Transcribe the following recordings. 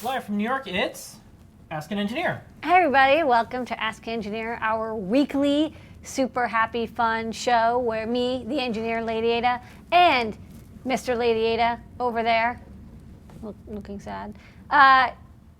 Live from New York, it's Ask an Engineer. Hi everybody, welcome to Ask Engineer, our weekly super happy fun show where me, the engineer Lady Ada, and Mr. Lady Ada over there, looking sad,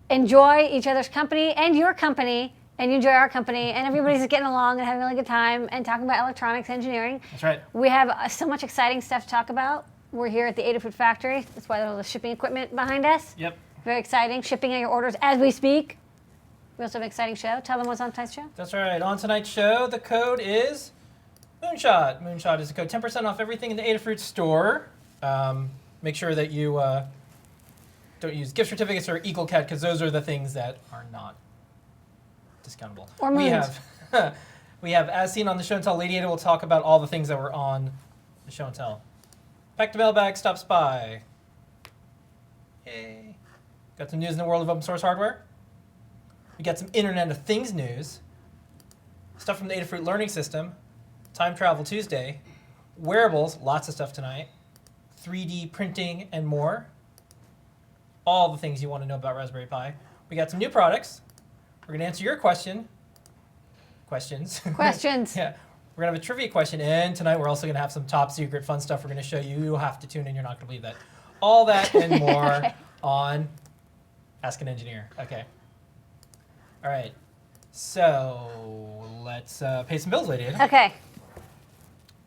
enjoy each other's company and your company, and you enjoy our company, and everybody's getting along and having a really good time and talking about electronics engineering. That's right. We have so much exciting stuff to talk about. We're here at the Adafruit factory. That's why there's all the shipping equipment behind us. Yep. Very exciting. Shipping out your orders as we speak. We also have an exciting show. Tell them what's on tonight's show. That's right. On tonight's show, the code is Moonshot. Moonshot is the code. 10% off everything in the Adafruit store. Make sure that you don't use gift certificates or EagleCat because those are the things that are not discountable. Or moons. We have, as seen on the show and tell, Lady Ada will talk about all the things that were on the show and tell. Back to Mailbag stops by. Yay. Got some news in the world of open source hardware. We got some Internet of Things news. Stuff from the Adafruit Learning System. Time Travel Tuesday. Wearables, lots of stuff tonight. 3D printing and more. All the things you want to know about Raspberry Pi. We got some new products. We're going to answer your questions. Questions. Yeah. We're going to have a trivia question. And tonight we're also going to have some top secret fun stuff we're going to show you. You'll have to tune in. You're not going to believe that. All that and more on Ask an Engineer. Okay. All right. So let's pay some bills, Lady Ada. Okay.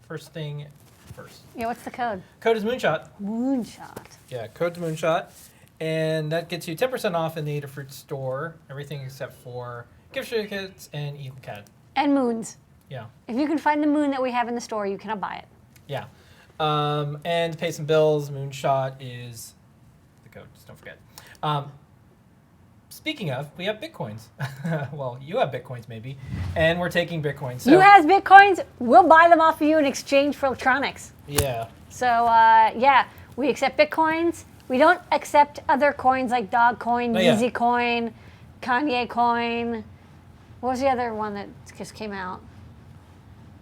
First thing first. Yeah, what's the code? Code is Moonshot. Moonshot. Yeah, code's Moonshot. And that gets you 10% off in the Adafruit store. Everything except for gift certificates and EagleCat. And moons. Yeah. If you can find the moon that we have in the store, you cannot buy it. Yeah. And to pay some bills, Moonshot is the code. Just don't forget. Speaking of, we have Bitcoins. Well, you have Bitcoins maybe, and we're taking Bitcoins. So, you have Bitcoins, we'll buy them off of you in exchange for electronics. Yeah. So, yeah, we accept Bitcoins. We don't accept other coins like Dogcoin, Yeezy Coin, Kanye Coin. What was the other one that just came out?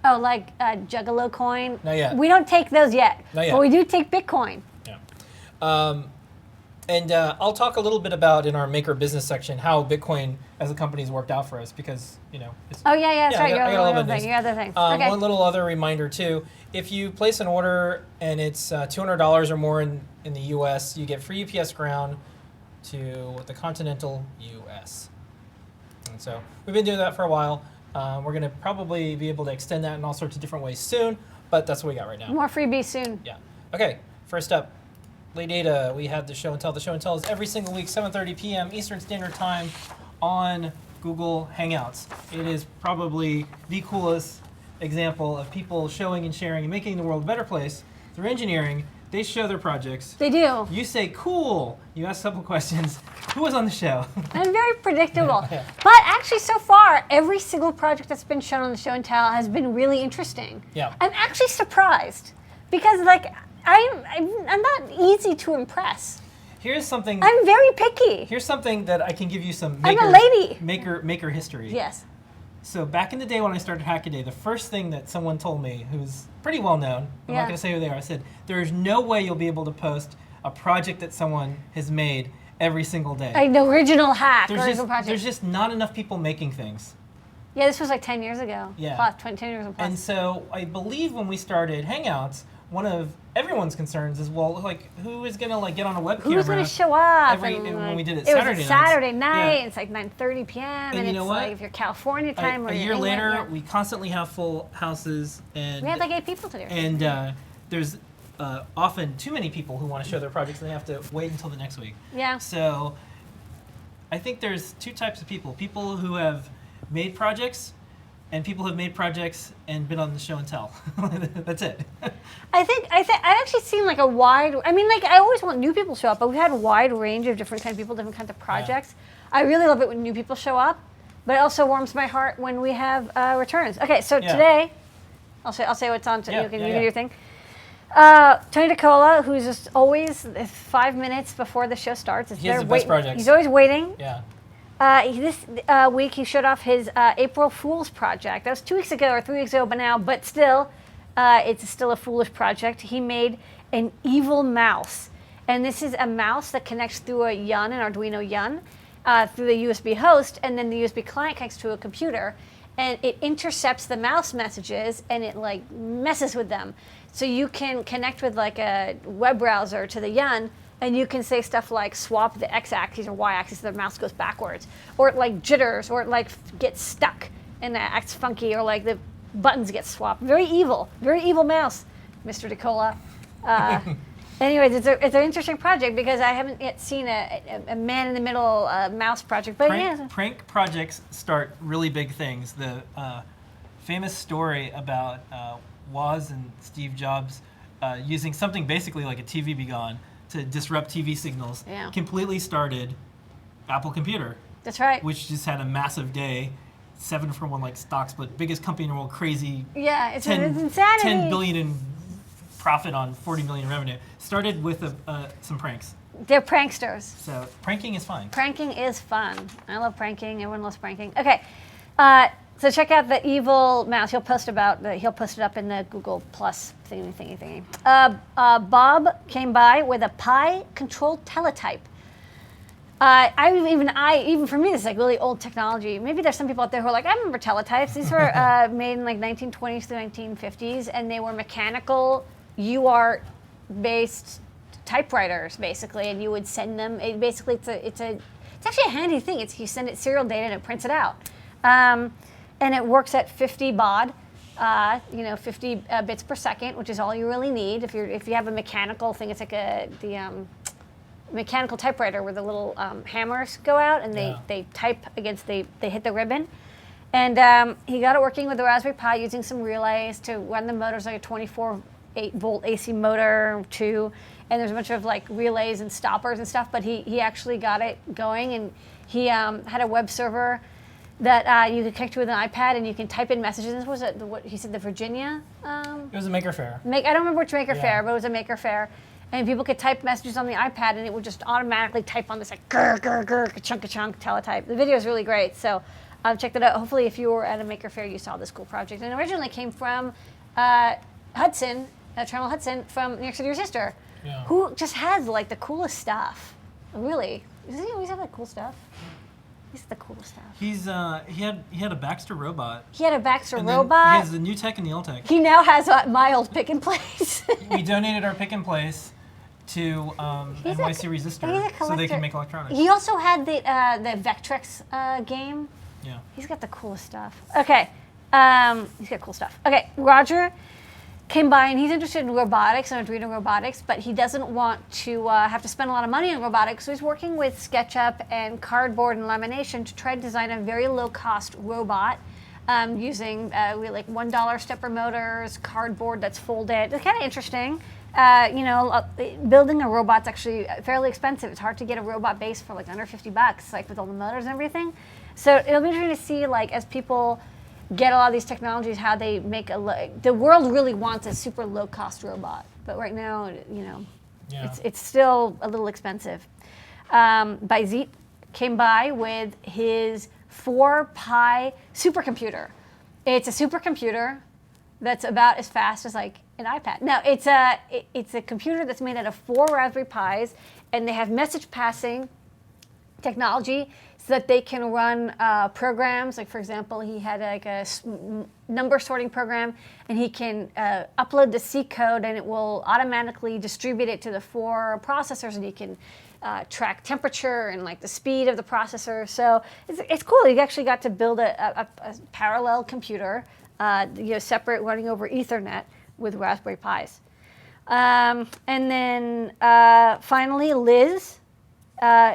Oh, like Juggalo Coin. Not yet. We don't take those yet. Not yet. But we do take Bitcoin. Yeah. And I'll talk a little bit about in our Maker Business section how Bitcoin as a company has worked out for us because, you know. It's, oh, yeah, sorry. I got a little bit of your other thing. Okay. One little other reminder, too. If you place an order and it's $200 or more in the U.S., you get free UPS ground to the continental U.S. And so we've been doing that for a while. We're going to probably be able to extend that in all sorts of different ways soon, but that's what we got right now. More freebies soon. Yeah. Okay, first up. Lady Ada, we had the show and tell. The show and tell is every single week, 7:30 p.m. Eastern Standard Time on Google Hangouts. It is probably the coolest example of people showing and sharing and making the world a better place through engineering. They show their projects. They do. You say, cool. You ask a couple questions. Who was on the show? And very predictable. Yeah. But actually, so far, every single project that's been shown on the show and tell has been really interesting. Yeah. I'm actually surprised because, like, I'm not easy to impress. Here's something. I'm very picky. Here's something that I can give you some I'm a lady. Maker history. Yes. So back in the day when I started Hackaday, the first thing that someone told me, who's pretty well known, I'm not going to say who they are, I said, there's no way you'll be able to post a project that someone has made every single day. An original hack. There's just not enough people making things. Yeah, this was like 10 years ago. Yeah. Plus, 10 years ago plus. And so I believe when we started Hangouts, one of everyone's concerns is, well, like, who is going to like get on a web camera? Who's going to show up? When we did it Saturday was Saturday night. Yeah. It's like 9:30 p.m. And you know it's what? like if you're California time or a you're year England, later, yeah. we constantly have full houses. And we had like 8 people today. And there's often too many people who want to show their projects and they have to wait until the next week. Yeah. So I think there's two types of people. People who have made projects and people who have made projects and been on the show and tell. That's it. I've actually seen like a wide, I mean, like I always want new people to show up, but we've had a wide range of different kinds of people, different kinds of projects. Yeah. I really love it when new people show up, but it also warms my heart when we have returns. Okay, so today, I'll say what's on, so you can do your thing. Tony DeCola, who's just always 5 minutes before the show starts. He has the best projects. He's always waiting. Yeah. This week he showed off his April Fool's project. That was 2 weeks ago or 3 weeks ago, but now, but still, it's still a foolish project. He made an evil mouse, and this is a mouse that connects through a YUN, an Arduino YUN, through the USB host, and then the USB client connects to a computer, and it intercepts the mouse messages, and it like messes with them. So you can connect with like a web browser to the YUN, and you can say stuff like swap the x-axis or y-axis so the mouse goes backwards, or it like jitters, or it like gets stuck and it acts funky, or like the buttons get swapped. Very evil mouse, Mr. DeCola. Anyways, it's an interesting project because I haven't yet seen a man-in-the-middle mouse project. But Prank projects start really big things. The famous story about Woz and Steve Jobs using something basically like a TV Be Gone to disrupt TV signals completely started Apple Computer. That's right. Which just had a massive day, 7-for-1 like stock split, biggest company in the world, crazy. Yeah, it's insanity. 10 billion in profit on 40 million in revenue. Started with some pranks. They're pranksters. So pranking is fine. Pranking is fun. I love pranking. Everyone loves pranking. Okay, so check out the evil mouse. He'll post it up in the Google Plus thingy. Bob came by with a Pi controlled teletype. Even for me, this is like really old technology. Maybe there's some people out there who are like, I remember teletypes. These were made in like 1920s to 1950s, and they were mechanical UART-based typewriters, basically, and you would send them. It's actually a handy thing. You send it serial data and it prints it out, and it works at 50 baud. 50 bits per second, which is all you really need. If you have a mechanical thing, it's like the mechanical typewriter where the little hammers go out and they type against, they hit the ribbon. And he got it working with the Raspberry Pi using some relays to run the motors, like a 24-volt AC motor too. And there's a bunch of like relays and stoppers and stuff, but he actually got it going, and he had a web server that you could connect to with an iPad, and you can type in messages. This was what he said, the Virginia? It was a Maker Faire. I don't remember which Maker Faire, but it was a Maker Faire. And people could type messages on the iPad, and it would just automatically type on this like grr, grr, grr, ka-chunk teletype. The video is really great, so check that out. Hopefully, if you were at a Maker Faire, you saw this cool project. And it originally came from Hudson, Trammell Hudson, from New York City, your sister, who just has like the coolest stuff. Really, doesn't he always have like cool stuff? He's the coolest stuff. He had a Baxter robot. He had a Baxter and robot. He has the new tech and the old tech. He now has my old pick and place. We donated our pick and place to NYC Resistor so they can make electronics. He also had the Vectrex game. Yeah. He's got the coolest stuff. Okay. He's got cool stuff. Okay, Roger came by, and he's interested in robotics and Arduino robotics, but he doesn't want to have to spend a lot of money on robotics, so he's working with SketchUp and cardboard and lamination to try to design a very low-cost robot using really like $1 stepper motors, cardboard that's folded. It's kind of interesting. Building a robot's actually fairly expensive. It's hard to get a robot base for like under $50, like with all the motors and everything. So it'll be interesting to see, like, as people get a lot of these technologies, how they make the world really wants a super low-cost robot, but right now, it's still a little expensive. Bayezid came by with his 4Pi supercomputer. It's a supercomputer that's about as fast as like an iPad. No, it's a computer that's made out of 4 Raspberry Pis, and they have message passing technology so that they can run programs. Like, for example, he had like a number sorting program, and he can upload the C code, and it will automatically distribute it to the 4 processors, and he can track temperature and like the speed of the processor. So it's cool. He actually got to build a parallel computer, separate, running over Ethernet with Raspberry Pis. And then finally, Liz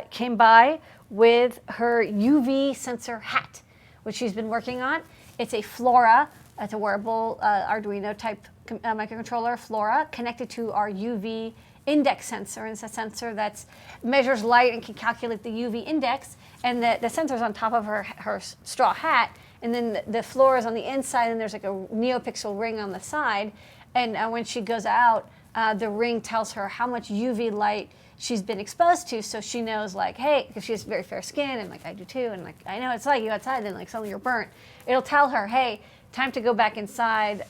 came by with her UV sensor hat, which she's been working on. It's a Flora. It's a wearable Arduino type microcontroller, Flora, connected to our UV index sensor. And it's a sensor that measures light and can calculate the UV index. And the sensor's on top of her straw hat. And then the Flora is on the inside, and there's like a NeoPixel ring on the side. And when she goes out, the ring tells her how much UV light she's been exposed to, so she knows like, hey, because she has very fair skin, and like I do too, and like I know it's like you outside, then like suddenly you're burnt. It'll tell her, hey, time to go back inside,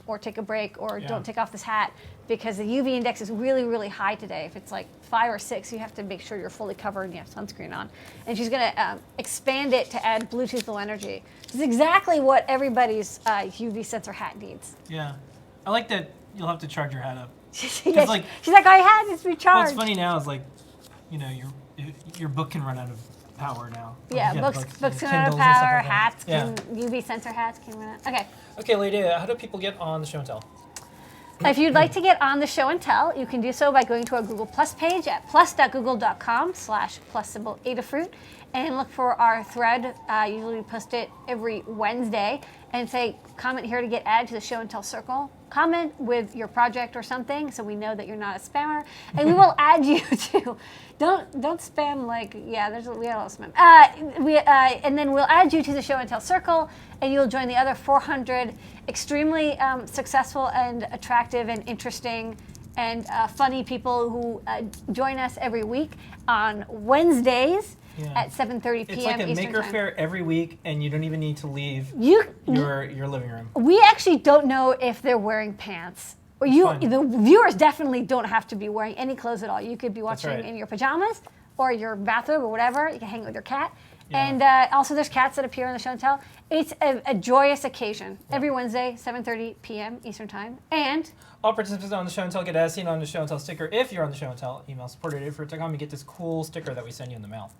or take a break, or don't take off this hat, because the UV index is really, really high today. If it's like 5 or 6, you have to make sure you're fully covered and you have sunscreen on. And she's gonna expand it to add Bluetooth Low Energy. This is exactly what everybody's UV sensor hat needs. Yeah. I like that you'll have to charge your hat up. Yeah, like, she's like, I had this recharged. What's funny now is like, you know, your book can run out of power now. Yeah, Like, books can Kindles run out of and stuff power, like that. hats Yeah. can, UV sensor hats can run out. Okay. Okay, Lady, how do people get on the show and tell? If you'd like to get on the show and tell, you can do so by going to our Google Plus page at plus.google.com/+Adafruit and look for our thread. Usually we post it every Wednesday, and say, comment here to get added to the show and tell circle. Comment with your project or something so we know that you're not a spammer, and we will add you to. Don't spam like, yeah, we had a lot of spam. And then we'll add you to the show and tell circle, and you'll join the other 400 extremely successful and attractive and interesting and funny people who join us every week on Wednesdays at 7:30 p.m. It's like a Eastern maker time. fair every week, and you don't even need to leave your living room. We actually don't know if they're wearing pants. Or the viewers definitely don't have to be wearing any clothes at all. You could be watching in your pajamas or your bathrobe or whatever. You can hang with your cat. Yeah. And also there's cats that appear on the show and tell. It's a joyous occasion. Yeah. Every Wednesday, 7:30 p.m. Eastern time. And all participants on the show and tell get as seen on the show and tell sticker. If you're on the show and tell, email support@adafruit.com, you get this cool sticker that we send you in the mail.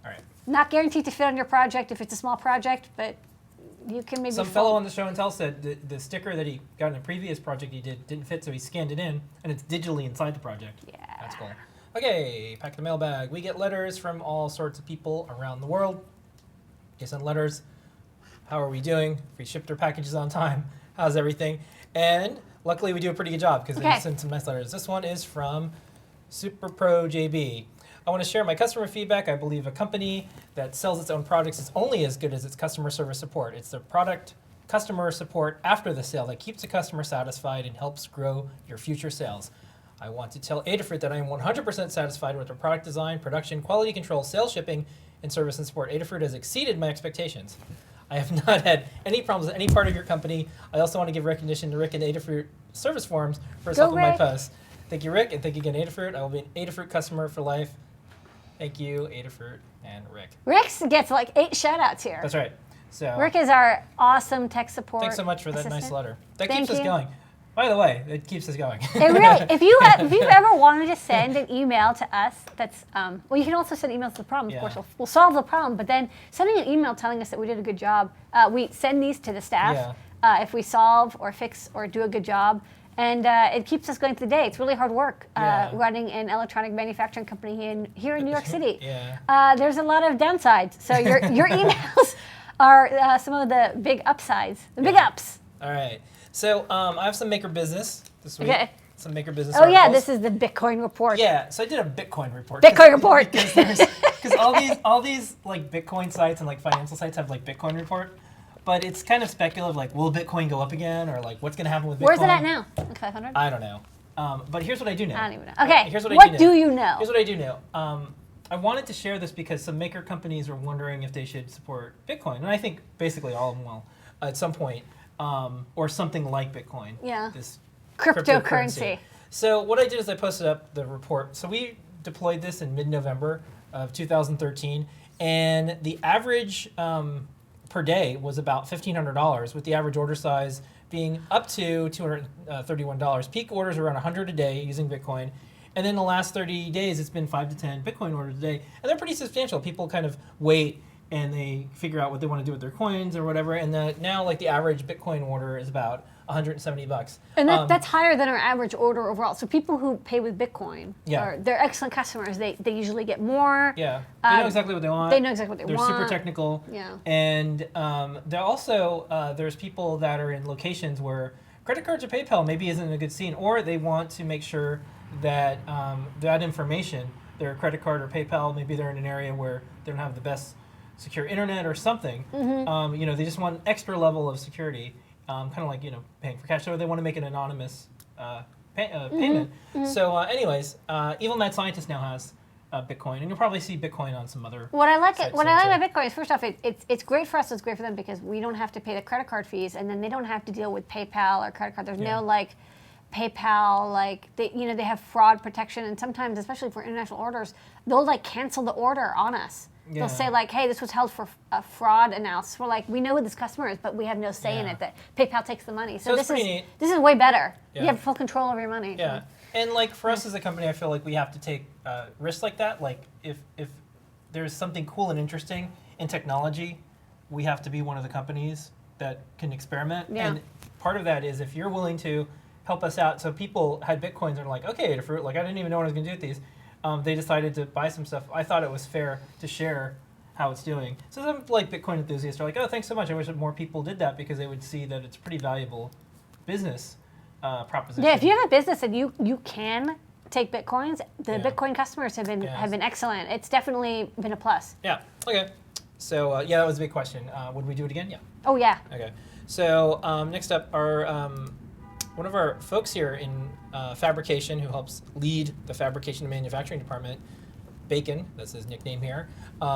All right. Not guaranteed to fit on your project if it's a small project, but you can maybe. Some fellow on the show and tell said the sticker that he got in a previous project he didn't fit, so he scanned it in, and it's digitally inside the project. Yeah. That's cool. Okay, back to the mailbag. We get letters from all sorts of people around the world. You send letters. How are we doing? If we shipped our packages on time. How's everything? And luckily we do a pretty good job because they send some nice letters. This one is from Super Pro JB. I want to share my customer feedback. I believe a company that sells its own products is only as good as its customer service support. It's the product customer support after the sale that keeps the customer satisfied and helps grow your future sales. I want to tell Adafruit that I am 100% satisfied with their product design, production, quality control, sales, shipping, and service and support. Adafruit has exceeded my expectations. I have not had any problems with any part of your company. I also want to give recognition to Rick and Adafruit service forums for his help with my posts. Thank you, Rick, and thank you again, Adafruit. I will be an Adafruit customer for life. Thank you, Adafruit and Rick. Rick gets like 8 shout-outs here. That's right. So Rick is our awesome tech support. Thanks so much for that assistant. nice letter. That keeps us going. By the way, it keeps us going. It really, if you've ever wanted to send an email to us, that's well, you can also send emails to the problem. Of course, we'll solve the problem. But then sending an email telling us that we did a good job, we send these to the staff if we solve or fix or do a good job, and it keeps us going through the day. It's really hard work running an electronic manufacturing company here in New York City. There's a lot of downsides. So your emails are some of the big upsides, the big ups. All right. So I have some maker business this week. Okay. Some maker business articles. Yeah, this is the Bitcoin report. Yeah, so I did a Bitcoin report. Bitcoin report. Because all these like Bitcoin sites and like financial sites have like Bitcoin report, but it's kind of speculative. Like, will Bitcoin go up again, or like what's going to happen with Bitcoin? Where's it at now? Like 500? I don't know. But here's what I do know. I don't even know. Okay. Here's what do you know? Here's what I do know. I wanted to share this because some maker companies are wondering if they should support Bitcoin, and I think basically all of them will at some point. Or something like Bitcoin. Yeah. This cryptocurrency. So what I did is I posted up the report. So we deployed this in mid-November of 2013, and the average per day was about $1,500, with the average order size being up to $231. Peak orders are around 100 a day using Bitcoin. And then the last 30 days, it's been 5 to 10 Bitcoin orders a day. And they're pretty substantial. People kind of wait and they figure out what they want to do with their coins or whatever. And now, like, the average Bitcoin order is about $170. And that's higher than our average order overall. So people who pay with Bitcoin, they're excellent customers. They usually get more. Yeah, they know exactly what they want. They know exactly what they want. They're super technical. Yeah. And they're also, there's people that are in locations where credit cards or PayPal maybe isn't a good scene, or they want to make sure that that information, their credit card or PayPal, maybe they're in an area where they don't have the best secure internet or something. Mm-hmm. They just want an extra level of security, kind of like paying for cash. So they want to make an anonymous payment. So, anyways, Evil Mad Scientist now has Bitcoin, and you'll probably see Bitcoin on some other. What I like sites about soon, too. Bitcoin is, first off, it's great for us. It's great for them because we don't have to pay the credit card fees, and then they don't have to deal with PayPal or credit card. There's no like PayPal, like they have fraud protection, and sometimes, especially for international orders, they'll like cancel the order on us. Yeah. They'll say like, "Hey, this was held for a fraud analysis." We're like, "We know who this customer is, but we have no say in it." That PayPal takes the money. So it's this pretty is neat. this is way better. Yeah. You have full control over your money. Yeah, and like for us as a company, I feel like we have to take risks like that. Like if there's something cool and interesting in technology, we have to be one of the companies that can experiment. Yeah. And part of that is if you're willing to help us out. So people had Bitcoins and are like, okay, Adafruit, like I didn't even know what I was going to do with these. They decided to buy some stuff. I thought it was fair to share how it's doing. So some like Bitcoin enthusiasts are like, oh, thanks so much. I wish that more people did that because they would see that it's a pretty valuable business proposition. Yeah, if you have a business and you can take Bitcoins, the Yeah. Bitcoin customers have been excellent. It's definitely been a plus. Yeah. Okay. So yeah, that was a big question. Would we do it again? Yeah. Oh yeah. Okay. So next up, our one of our folks here in fabrication who helps lead the fabrication and manufacturing department, Bacon. That's his nickname here.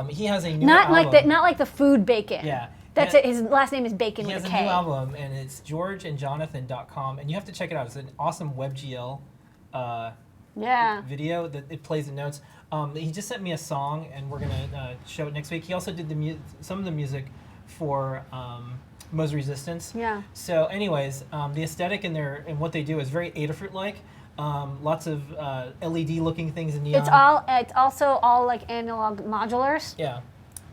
He has a new album. Not like the food bacon. Yeah. That's it. His last name is Bacon He with has a a K. new album, and it's georgeandjonathan.com, and you have to check it out. It's an awesome WebGL Yeah. video that it plays in notes. He just sent me a song, and we're gonna show it next week. He also did some of the music for Mo's Resistance. Yeah. So, anyways, the aesthetic in there and what they do is very Adafruit-like. Lots of LED-looking things in neon. It's also all like analog modulars. Yeah.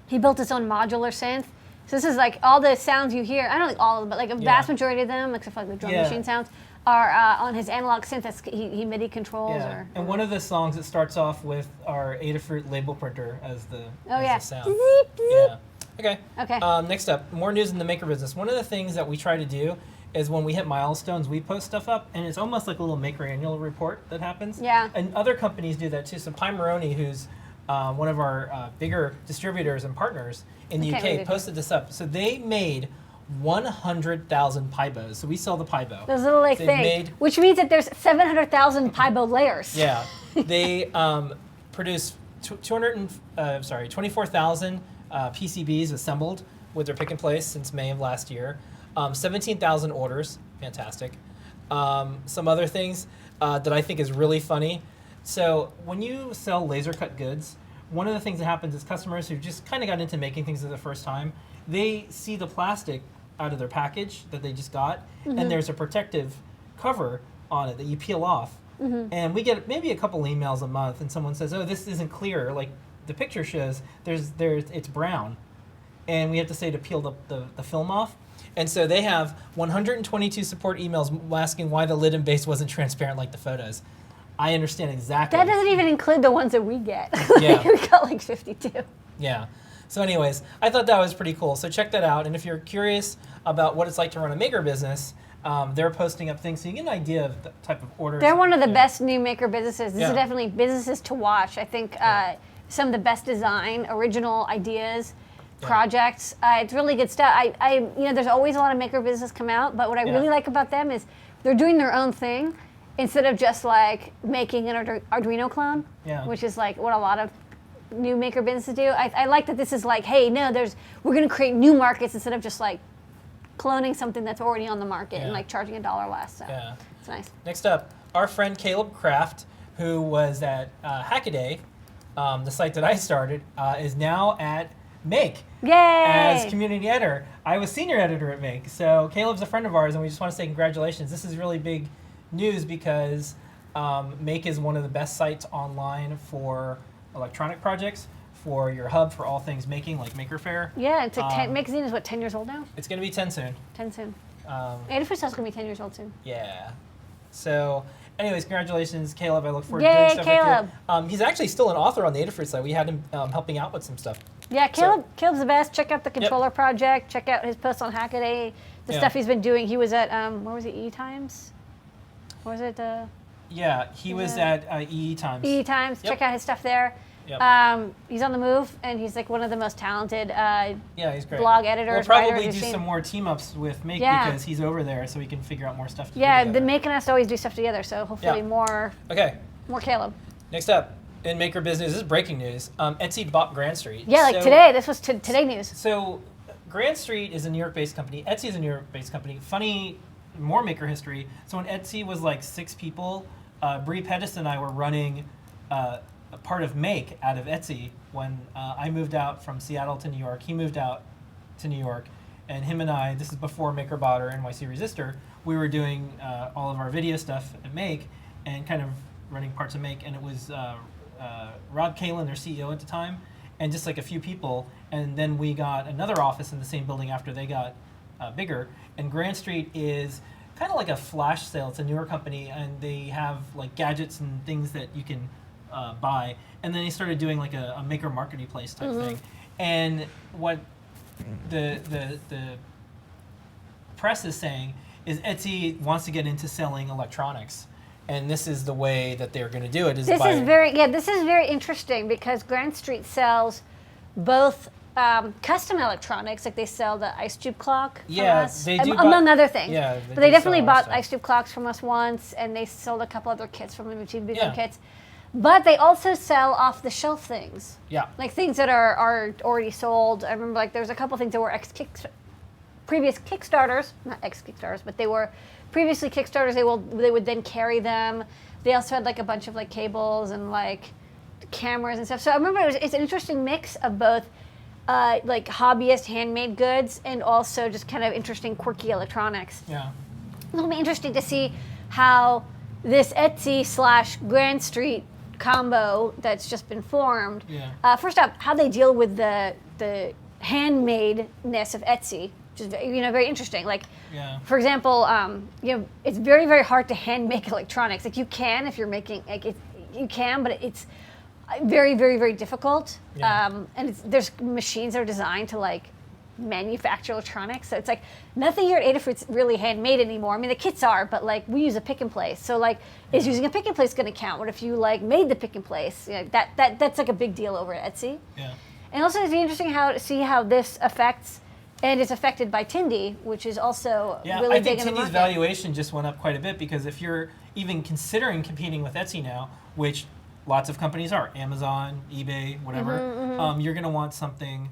He built his own modular synth. So this is like all the sounds you hear. I don't like all of them, but like a vast majority of them, except for like the drum machine sounds, are on his analog synth. He MIDI controls. Yeah. And one of the songs that starts off with our Adafruit label printer as the the sound. Zeep, zeep. Yeah. Okay. Okay. Next up, more news in the maker business. One of the things that we try to do is when we hit milestones, we post stuff up, and it's almost like a little maker annual report that happens. Yeah. And other companies do that too. So Pi Moroni, who's one of our bigger distributors and partners in the UK, posted this up. So they made 100,000 Pibos. So we sell the Pibo. Those little like things, which means that there's 700,000 Pibo layers. Yeah. They produced 24,000 PCBs assembled with their pick and place since May of last year. 17,000 orders, fantastic. Some other things that I think is really funny. So when you sell laser cut goods, one of the things that happens is customers who just kind of got into making things for the first time, they see the plastic out of their package that they just got, and there's a protective cover on it that you peel off. And we get maybe a couple emails a month, and someone says, "Oh, this isn't clear. Like the picture shows, it's brown," and we have to say to peel the film off. And so they have 122 support emails asking why the lid and base wasn't transparent like the photos. I understand exactly. That doesn't even include the ones that we get. Yeah. We got like 52. Yeah. So anyways, I thought that was pretty cool. So check that out. And if you're curious about what it's like to run a maker business, they're posting up things so you get an idea of the type of orders. They're one of the best new maker businesses. This Yeah. is definitely businesses to watch. I think some of the best design, original ideas, projects. It's really good stuff. There's always a lot of maker businesses come out, but what I really like about them is they're doing their own thing instead of just like making an Arduino clone, which is like what a lot of new maker businesses do. I like that this is like, hey, no, we're going to create new markets instead of just like cloning something that's already on the market and like charging $1 less. So it's nice. Next up, our friend Caleb Kraft, who was at Hackaday, the site that I started, is now at Make. Yay! As community editor. I was senior editor at Make. So Caleb's a friend of ours, and we just want to say congratulations. This is really big news because Make is one of the best sites online for electronic projects, for your hub for all things making, like Maker Faire. Yeah, it's like magazine is what, 10 years old now? It's going to be 10 soon. 10 soon. Adafruit is going to be 10 years old soon. Yeah. So, anyways, congratulations, Caleb. I look forward Yay, to doing stuff Caleb. with you. He's actually still an author on the Adafruit site. We had him helping out with some stuff. Yeah, Caleb's the best. Check out the controller project. Check out his posts on Hackaday. The stuff he's been doing. He was at where was he? E-Times? Or was it? Yeah, he was at EE Times. EE Times. Yep. Check out his stuff there. Yep. He's on the move, and he's like one of the most talented Yeah, he's great. blog editors. We'll probably writers do I've seen. some more team-ups with Make Yeah. because he's over there, so we can figure out more stuff to do Yeah, together. the Make and us always do stuff together, so hopefully Yeah. more Okay, Caleb. next up, in Maker business, this is breaking news. Etsy bought Grand Street. Yeah, like So- today. This was today news. So, Grand Street is a New York-based company. Etsy is a New York-based company. Funny, more Maker history. So when Etsy was like 6 people, Bree Pettis and I were running a part of Make out of Etsy when I moved out from Seattle to New York. He moved out to New York, and him and I, this is before MakerBot or NYC Resistor, we were doing all of our video stuff at Make and kind of running parts of Make, and it was Rob Kalin, their CEO at the time, and just like a few people, and then we got another office in the same building after they got bigger. And Grand Street is kind of like a flash sale. It's a newer company, and they have like gadgets and things that you can buy. And then they started doing like a maker marketplace type thing. And what the press is saying is Etsy wants to get into selling electronics. And this is the way that they're going to do it. Is This by, is very interesting because Grand Street sells both custom electronics, like they sell the ice tube clock from Yeah, us, they do among buy- other things. yeah, but they they do definitely sell our bought stuff. ice tube clocks from us once, and they sold a couple other kits from them, video Yeah. kits. But they also sell off-the-shelf things, Yeah. like things that are already sold. I remember like there was a couple things that were previous Kickstarters, not ex-Kickstarters, but they were previously Kickstarters. They would then carry them. They also had like a bunch of like cables and like cameras and stuff. So I remember it's an interesting mix of both like hobbyist handmade goods and also just kind of interesting quirky electronics. Yeah. It'll be interesting to see how this Etsy / Grand Street combo that's just been formed. Yeah. First up, how they deal with the handmadeness of Etsy, which is very interesting. Like, Yeah. for example, it's very, very hard to hand make electronics. Like you can if you're making you can, but it's very, very, very difficult. Yeah. And there's machines that are designed to like manufacture electronics. So it's like nothing here at Adafruit's really handmade anymore. I mean, the kits are, but like we use a pick and place. So like, is using a pick and place going to count? What if you like made the pick and place? That's like a big deal over at Etsy. Yeah. And also, it's interesting to see how this affects and is affected by Tindy, which is also Yeah, really I big think in the Tindy's market. valuation just went up quite a bit because if you're even considering competing with Etsy now, which lots of companies are, Amazon, eBay, whatever, you're going to want something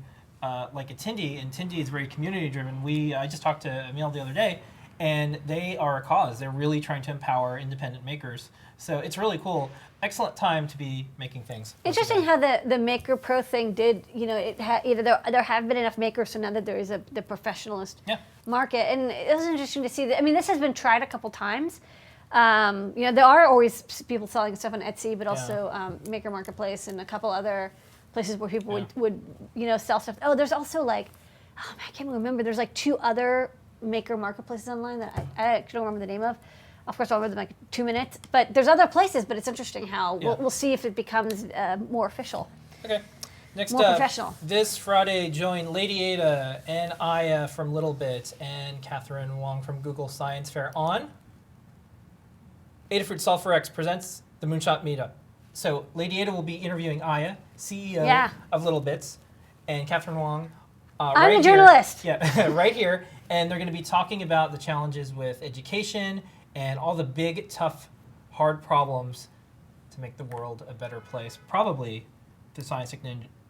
like a Tindy, and Tindy is very community driven. I just talked to Emil the other day, and they are a cause. They're really trying to empower independent makers. So it's really cool. Excellent time to be making things. Interesting how the Maker Pro thing did, there have been enough makers, so now that there is the professionalist Yeah. market. And it was interesting to see that, I mean, this has been tried a couple times. There are always people selling stuff on Etsy, but also Maker Marketplace and a couple other places where people would sell stuff. Oh, there's also like, I can't remember. There's like 2 other Maker Marketplaces online that I actually don't remember the name of. Of course, I'll remember them in like 2 minutes. But there's other places, but it's interesting how we'll see if it becomes more official. Okay. Next More up, professional. this Friday, join Lady Ada and Aya from Littlebit and Catherine Wong from Google Science Fair on Adafruit Solve for X presents the Moonshot Meetup. So Lady Ada will be interviewing Aya, CEO of Littlebits, and Catherine Wong. I'm a journalist. Yeah, right here. And they're going to be talking about the challenges with education and all the big, tough, hard problems to make the world a better place, probably to science,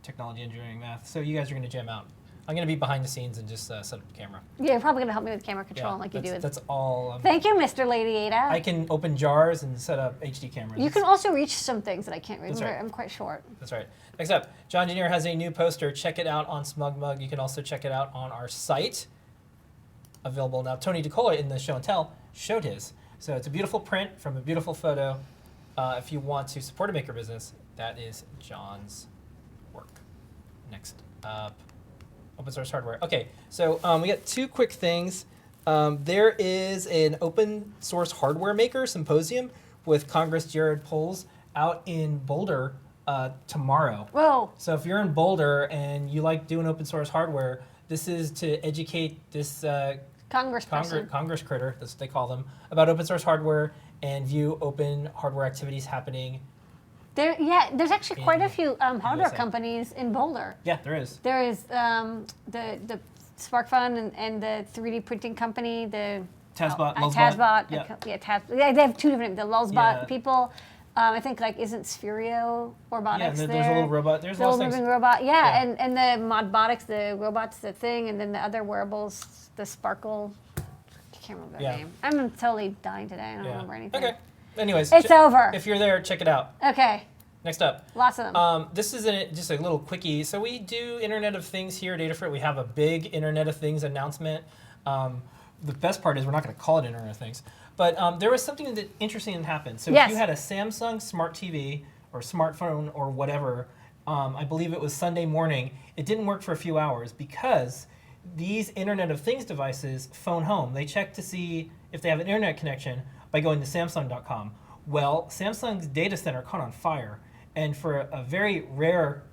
technology, engineering, math. So you guys are going to jam out. I'm going to be behind the scenes and just set up the camera. Yeah, you're probably going to help me with camera control like you do. That's all. Thank you, Mr. Lady Ada. I can open jars and set up HD cameras. You can also reach some things that I can't remember. right. I'm quite short. That's right. Next up, John Junior has a new poster. Check it out on SmugMug. You can also check it out on our site. Available now. Tony DeCola in the show and tell showed his. So it's a beautiful print from a beautiful photo. If you want to support a maker business, that is John's work. Next up, open source hardware. Okay, so we got 2 quick things. There is an open source hardware maker symposium with Congress Jared Poles out in Boulder tomorrow. Whoa. So if you're in Boulder and you like doing open source hardware, this is to educate this Congressperson. Congress critter, that's what they call them, about open source hardware and view open hardware activities happening There's actually quite a in few hardware USA. companies in Boulder. Yeah, there is. There is the SparkFun and the 3D printing company, the Tazbot, Lulzbot. Tazbot. Yeah. Yeah, they have two different. The Lulzbot Yeah. people. I think isn't Sphero Robotics Yeah, there? there's a little robot. There's The lots of little things. moving robot. Yeah. And the Modbotics, the robots, the thing, and then the other wearables, the Sparkle. I can't remember their name. I'm totally dying today. I don't remember anything. Okay. Anyways, It's over. If you're there, check it out. Okay. Next up. Lots of them. This is just a little quickie. So we do Internet of Things here at Adafruit. We have a big Internet of Things announcement. The best part is we're not going to call it Internet of Things. But there was something interesting that happened. So if you had a Samsung Smart TV or smartphone or whatever, I believe it was Sunday morning, it didn't work for a few hours because these Internet of Things devices phone home. They check to see if they have an internet connection by going to Samsung.com. Well, Samsung's data center caught on fire. And for a very rare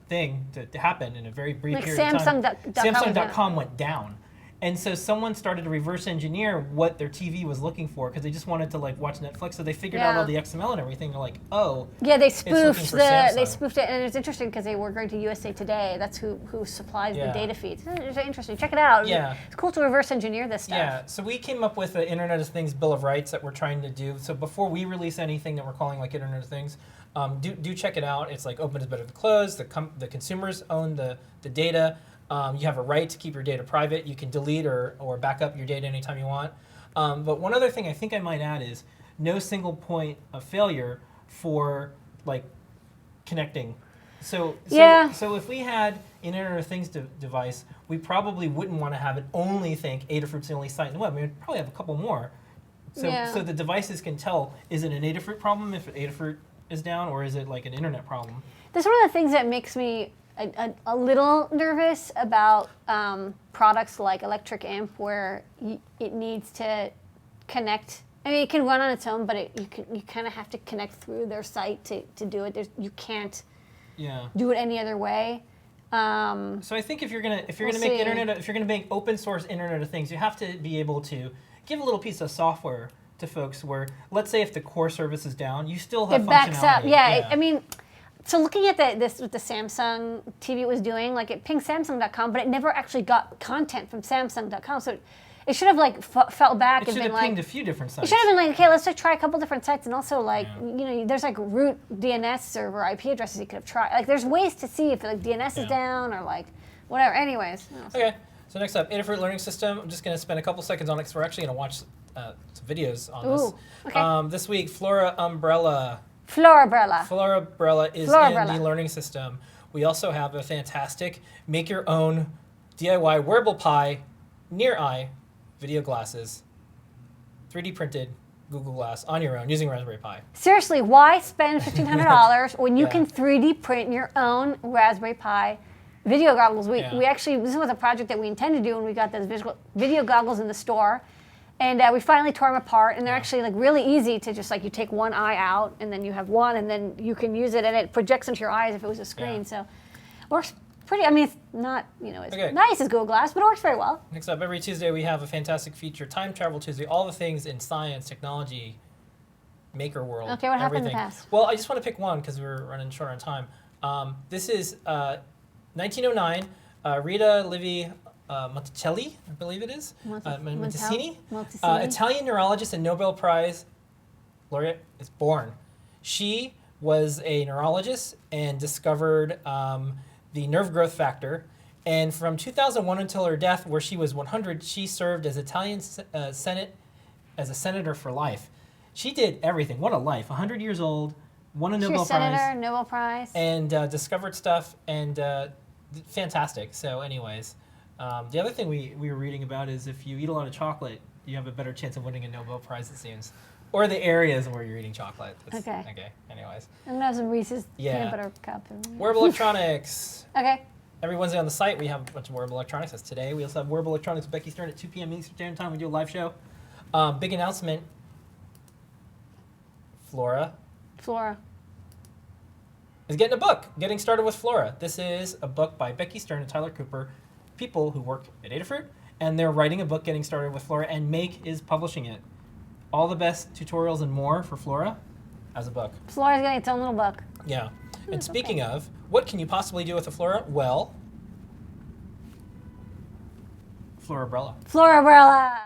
thing to happen in a very brief period of time, Samsung.com went down. And so someone started to reverse engineer what their TV was looking for because they just wanted to watch Netflix. So they figured out all the XML and everything. They're like, oh, yeah, they it's looking spoofed for Samsung. they spoofed it, and it's interesting because they were going to USA Today. That's who supplies the data feeds. It's interesting. Check it out. Yeah. It's cool to reverse engineer this stuff. Yeah, so we came up with an Internet of Things Bill of Rights that we're trying to do. So before we release anything that we're calling Internet of Things, do check it out. It's open is better than closed. The consumers own the data. You have a right to keep your data private. You can delete or back up your data anytime you want. But one other thing I think I might add is no single point of failure for connecting. So if we had an Internet of Things device, we probably wouldn't want to have it only think Adafruit's the only site in the web. We'd probably have a couple more. So the devices can tell, is it an Adafruit problem if Adafruit is down, or is it an internet problem? That's one of the things that makes me a little nervous about products like Electric Amp, where it needs to connect. I mean, it can run on its own, but you kind of have to connect through their site to do it. You can't do it any other way. So I think if you're gonna make open source Internet of Things, you have to be able to give a little piece of software to folks where, let's say, if the core service is down, you still have it backs functionality. up. Yeah. I mean. So looking at this, what the Samsung TV was doing, it pinged Samsung.com, but it never actually got content from Samsung.com. So it should have fell back and been It should have pinged a few different sites. It should have been okay, let's try a couple different sites, and also there's root DNS server IP addresses you could have tried. There's ways to see if DNS is down or whatever. Anyways. Okay. So next up, Adafruit Learning System. I'm just going to spend a couple seconds on it because we're actually going to watch some videos on this. Okay. This week, Flora Umbrella. Flora is in the learning system. We also have a fantastic make your own DIY wearable Pi near eye video glasses, 3D printed Google Glass on your own using Raspberry Pi. Seriously, why spend $1,500 when you can 3D print your own Raspberry Pi video goggles? We actually, this was a project that we intended to do when we got those video goggles in the store. And we finally tore them apart, and they're actually really easy to just you take one eye out, and then you have one, and then you can use it, and it projects into your eyes if it was a screen. Yeah. So, works pretty. I mean, it's not as nice as Google Glass, but it works very well. Next up, every Tuesday we have a fantastic feature, Time Travel Tuesday. All the things in science, technology, maker world. Okay, what happened in the everything. past? Well, I just want to pick one because we're running short on time. This is 1909. Rita Levi Monticelli, I believe it is. Monticini. Italian neurologist and Nobel Prize laureate is born. She was a neurologist and discovered the nerve growth factor. And from 2001 until her death, where she was 100, she served as Italian Senate as a senator for life. She did everything. What a life. 100 years old, won a Nobel Prize. Senator, Nobel Prize. And discovered stuff, and fantastic. So anyways, the other thing we were reading about is if you eat a lot of chocolate, you have a better chance of winning a Nobel Prize, it seems. Or the areas where you're eating chocolate. Okay. Anyways. And there's some Reese's peanut butter cup. Wearable electronics. Okay. Every Wednesday on the site, we have a bunch of wearable electronics. That's today. We also have wearable electronics with Becky Stern at 2 p.m. Eastern Standard Time. We do a live show. Big announcement. Flora is getting a book, Getting Started with Flora. This is a book by Becky Stern and Tyler Cooper, people who work at Adafruit, and they're writing a book, Getting Started with Flora, and Make is publishing it. All the best tutorials and more for Flora. as a book. Flora's getting its own little book. Yeah. And speaking of, what can you possibly do with a Flora? Well, Flora umbrella. Flora umbrella.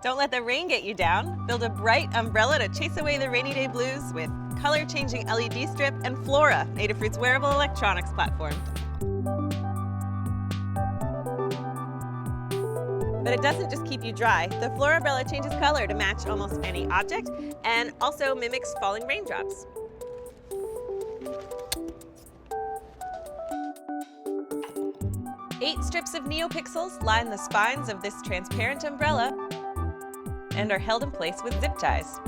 Don't let the rain get you down. Build a bright umbrella to chase away the rainy day blues with color-changing LED strip and Flora, Adafruit's wearable electronics platform. But it doesn't just keep you dry. The Flora umbrella changes color to match almost any object and also mimics falling raindrops. Eight strips of neopixels line the spines of this transparent umbrella and are held in place with zip ties.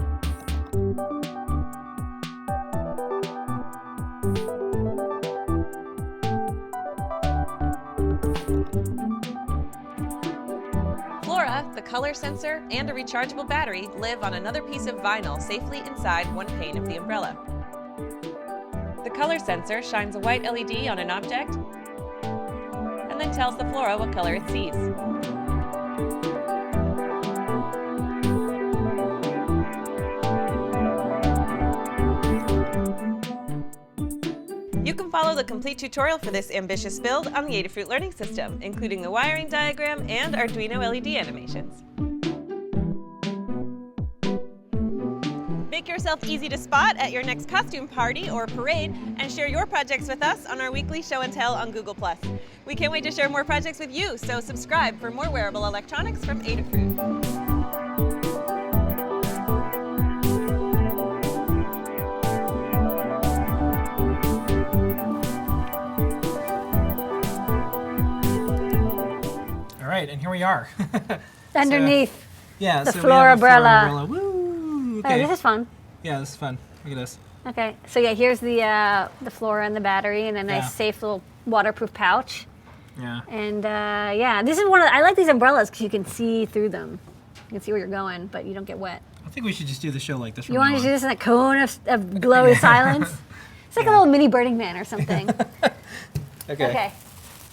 Flora, the color sensor, and a rechargeable battery live on another piece of vinyl safely inside one pane of the umbrella. The color sensor shines a white LED on an object and then tells the Flora what color it sees. You can follow the complete tutorial for this ambitious build on the Adafruit Learning System, including the wiring diagram and Arduino LED animations. Make yourself easy to spot at your next costume party or parade, and share your projects with us on our weekly show and tell on Google+. We can't wait to share more projects with you, so subscribe for more wearable electronics from Adafruit. Right, and here we are. Underneath yeah, the so Flora we have a Flora umbrella. Woo! Oh, Okay. this is fun. Yeah, this is fun. Look at this. Okay, so yeah, here's the Flora and the battery, and a nice, Yeah. safe little waterproof pouch. Yeah. And yeah, this is one of I like these umbrellas because you can see through them. You can see where you're going, but you don't get wet. I think we should just do the show like this. From You want now to do on. this in a cone of glowy silence? It's like a little mini Burning Man or something. Okay.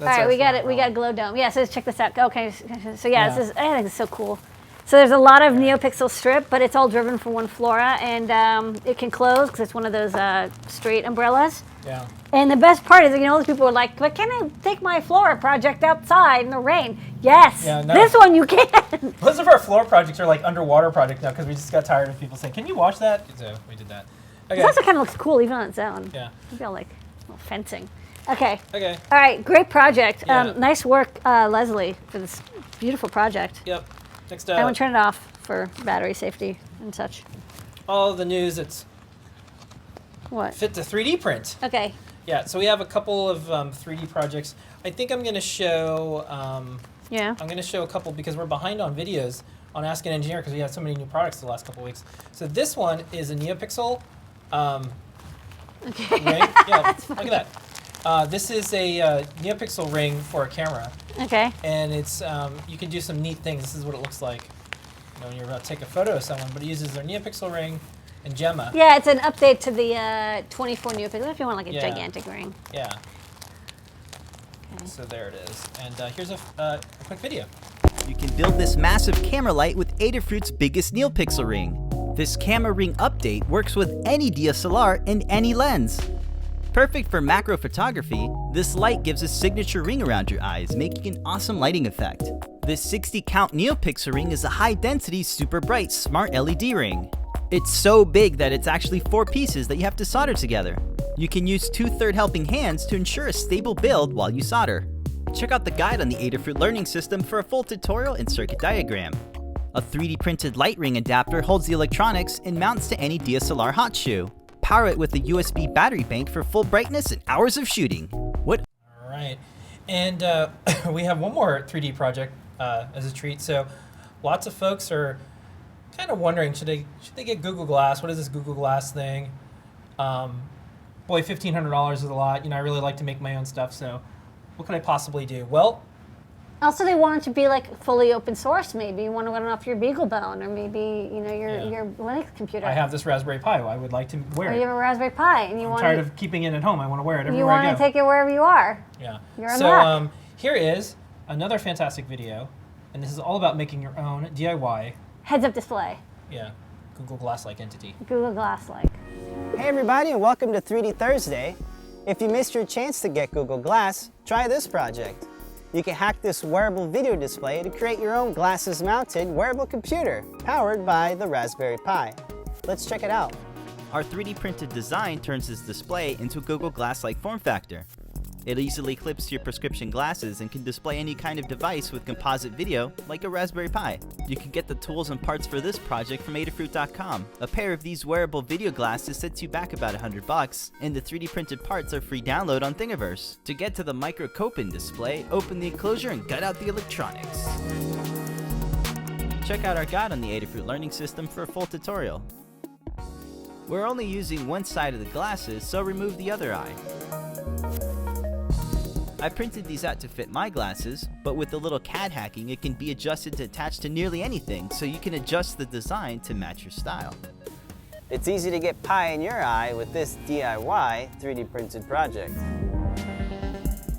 All right, we got it. We got a glow dome. Yeah, so let's check this out. Okay, so yeah, this is. I think it's so cool. So there's a lot of NeoPixel strip, but it's all driven from one Flora, and it can close because it's one of those straight umbrellas. Yeah. And the best part is, all these people are like, "But can I take my Flora project outside in the rain?" Yes, Yeah, no. this one you can. Most of our floor projects are like underwater projects now because we just got tired of people saying, "Can you watch that?" So we did that. Okay. This also kind of looks cool even on its own. Yeah. Maybe I'll like a little fencing. Okay. Okay. All right, great project. Yeah. Nice work, Leslie, for this beautiful project. Yep. Next I want to turn it off for battery safety and such. all the news that's What? fit to 3D print. Okay. Yeah. So we have a couple of 3D projects. I think I'm going to show. Yeah. I'm going to show a couple because we're behind on videos on Ask an Engineer because we have so many new products the last couple of weeks. So this one is a NeoPixel Okay. ring. Yeah, look at that. This is a NeoPixel ring for a camera, Okay. and it's you can do some neat things. This is what it looks like when you're about to take a photo of someone. But it uses their NeoPixel ring and Gemma. Yeah, it's an update to the 24 NeoPixel if you want like a Yeah. gigantic ring. Yeah. Okay. So there it is. And here's a quick video. You can build this massive camera light with Adafruit's biggest NeoPixel ring. This camera ring update works with any DSLR and any lens. Perfect for macro photography, this light gives a signature ring around your eyes, making an awesome lighting effect. This 60 count NeoPixel ring is a high density, super bright, smart LED ring. It's so big that it's actually 4 pieces that you have to solder together. You can use 2/3 helping hands to ensure a stable build while you solder. Check out the guide on the Adafruit Learning System for a full tutorial and circuit diagram. A 3D printed light ring adapter holds the electronics and mounts to any DSLR hot shoe. Power it with a USB battery bank for full brightness and hours of shooting. What? All right. And we have one more 3D project as a treat. So lots of folks are kind of wondering, should they get Google Glass? What is this Google Glass thing? Boy, $1,500 is a lot. I really like to make my own stuff, so what could I possibly do? Well, Also, they want it to be like fully open source. Maybe you want to run it off your BeagleBone, or maybe your Linux computer. I have this Raspberry Pi. I would like to wear Or it. you have a Raspberry Pi, and you I'm want tired to, of keeping it at home. I want to wear it you everywhere I want go. to take it wherever you are. Yeah. You're in So luck. here is another fantastic video And this is all about making your own DIY, Heads-up display. yeah, Google Glass-like entity. Google Glass-like. Hey everybody, and welcome to 3D Thursday. If you missed your chance to get Google Glass, try this project. You can hack this wearable video display to create your own glasses-mounted wearable computer powered by the Raspberry Pi. Let's check it out. Our 3D printed design turns this display into a Google Glass-like form factor. It easily clips to your prescription glasses and can display any kind of device with composite video, like a Raspberry Pi. You can get the tools and parts for this project from Adafruit.com. A pair of these wearable video glasses sets you back about $100, and the 3D printed parts are free download on Thingiverse. To get to the microcontroller display, open the enclosure and gut out the electronics. Check out our guide on the Adafruit Learning System for a full tutorial. We're only using one side of the glasses, so remove the other eye. I printed these out to fit my glasses, but with a little CAD hacking it can be adjusted to attach to nearly anything, so you can adjust the design to match your style. It's easy to get pie in your eye with this DIY 3D printed project.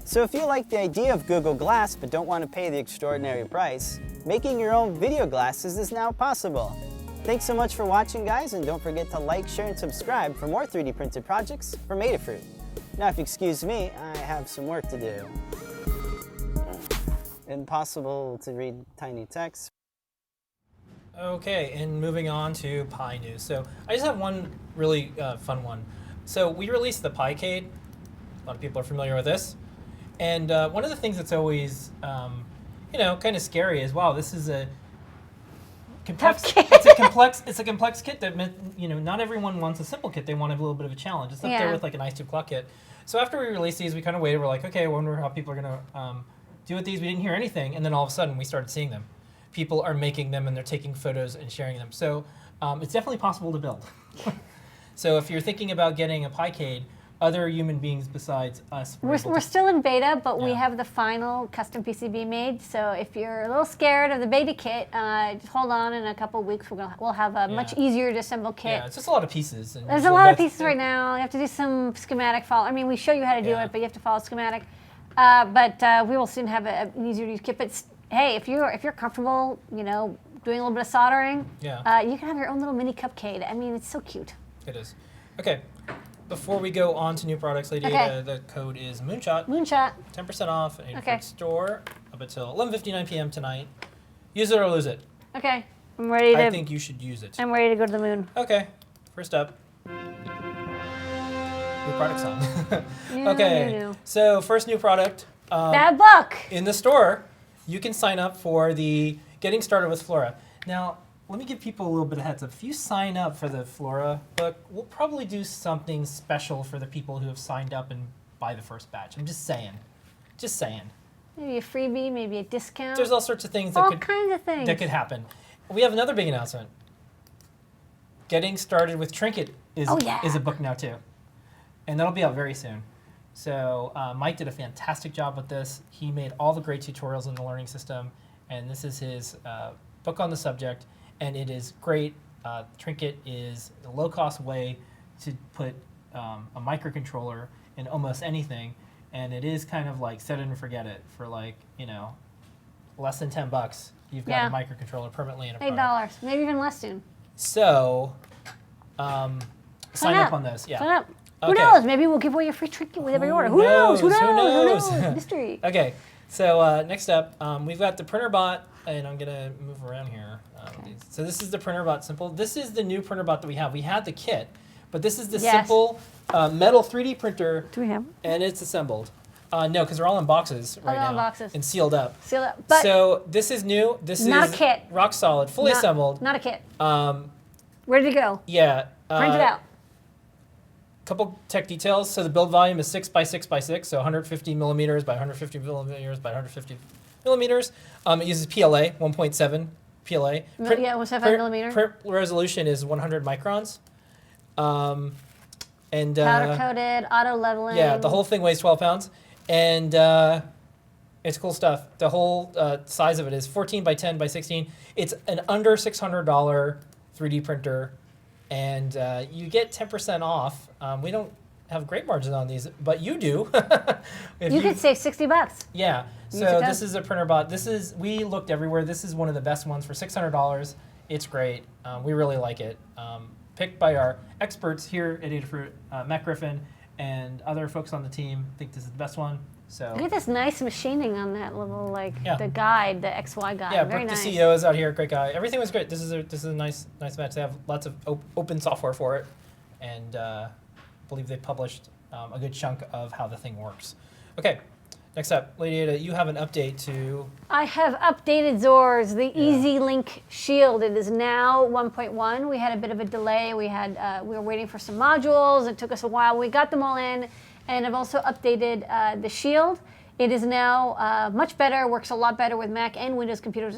So if you like the idea of Google Glass but don't want to pay the extraordinary price, making your own video glasses is now possible. Thanks so much for watching, guys, and don't forget to like, share, and subscribe for more 3D printed projects from Adafruit. Now, if you excuse me, I have some work to do. Impossible to read tiny text. Okay, and moving on to Pi news. So I just have one really fun one. So we released the Picade. A lot of people are familiar with this. And one of the things that's always, kind of scary is, wow, this is a complex. It's a complex kit that not everyone wants a simple kit. They want a little bit of a challenge. It's up there with like an ice tube clock kit. So after we released these, we kind of waited. We're like, okay, I wonder how people are gonna do with these. We didn't hear anything, and then all of a sudden we started seeing them. People are making them and they're taking photos and sharing them. So it's definitely possible to build. So if you're thinking about getting a Picade, other human beings besides us. We're still in beta, but we Yeah. have the final custom PCB made. So if you're a little scared of the beta kit, just hold on. In a couple of weeks, we'll have a much easier to assemble kit. Yeah, it's just a lot of pieces. And There's a lot of pieces right now. You have to do some schematic follow. I mean, we show you how to do it, but you have to follow schematic. But we will soon have an easier to use kit. But hey, if you're comfortable, doing a little bit of soldering, you can have your own little mini cupcake. I mean, it's so cute. It is. Okay. Before we go on to new products, Lady Ada, the code is Moonshot. Moonshot. 10% off at Adafruit store up until 11:59 p.m. tonight. Use it or lose it. Okay, I'm ready to. I think you should use it. I'm ready to go to the moon. Okay. First up. New product song. Okay. New. So first new product. Bad luck. In the store, you can sign up for the Getting Started with Flora. Now, let me give people a little bit of heads up. If you sign up for the Flora book, we'll probably do something special for the people who have signed up and buy the first batch. I'm just saying. Just saying. Maybe a freebie, maybe a discount. There's all sorts of things all kinds of things that could happen. We have another big announcement. Getting Started with Trinket is a book now too. And that'll be out very soon. So Mike did a fantastic job with this. He made all the great tutorials in the learning system, and this is his book on the subject. And it is great. Trinket is a low-cost way to put a microcontroller in almost anything, and it is kind of like set it and forget it for less than $10. You've got a microcontroller permanently in a product. $8, maybe even less soon. So, sign up on those. Yeah. Sign up. Okay. Who knows? Maybe we'll give away a free Trinket with every order. Who knows? Who knows? Mystery. Okay. So next up, we've got the printer bot, and I'm gonna move around here. So this is the printer bot simple. This is the new printer bot that we have. We had the kit, but this is the simple metal 3D printer. Do we have? And it's assembled. No, because they're all in boxes right now. in boxes. And sealed up. Sealed up. But so this is new. This not is a kit. Rock solid, fully assembled. Not a kit. Ready to go. Yeah. Print it out. Couple tech details. So the build volume is 6 by 6 by 6, so 150 millimeters by 150 millimeters by 150 millimeters. It uses PLA, 1.7 PLA. 1.7 millimeter. Print resolution is 100 microns. And Powder coated, auto leveling. yeah, the whole thing weighs 12 pounds, and it's cool stuff. The whole size of it is 14 by 10 by 16. It's an under $600 3D printer, and you get 10% off. We don't have great margins on these, but you do. If You could save $60. Yeah. Use So it this up. is a printer bot. We looked everywhere. This is one of the best ones for $600. It's great. We really like it. Picked by our experts here at Adafruit, Matt Griffin, and other folks on the team think this is the best one. So Look at this nice machining on that little Yeah. the guide, the XY guide. yeah, Very Brooke, nice. the CEO, is out here. Great guy. Everything was great. This is a nice match. They have lots of open software for it, and I believe they published a good chunk of how the thing works. Okay, next up, Lady Ada, you have an update to. I have updated Zors, the Easy Link Shield. It is now 1.1. We had a bit of a delay. We were waiting for some modules. It took us a while. We got them all in, and I've also updated the Shield. It is now much better. Works a lot better with Mac and Windows computers.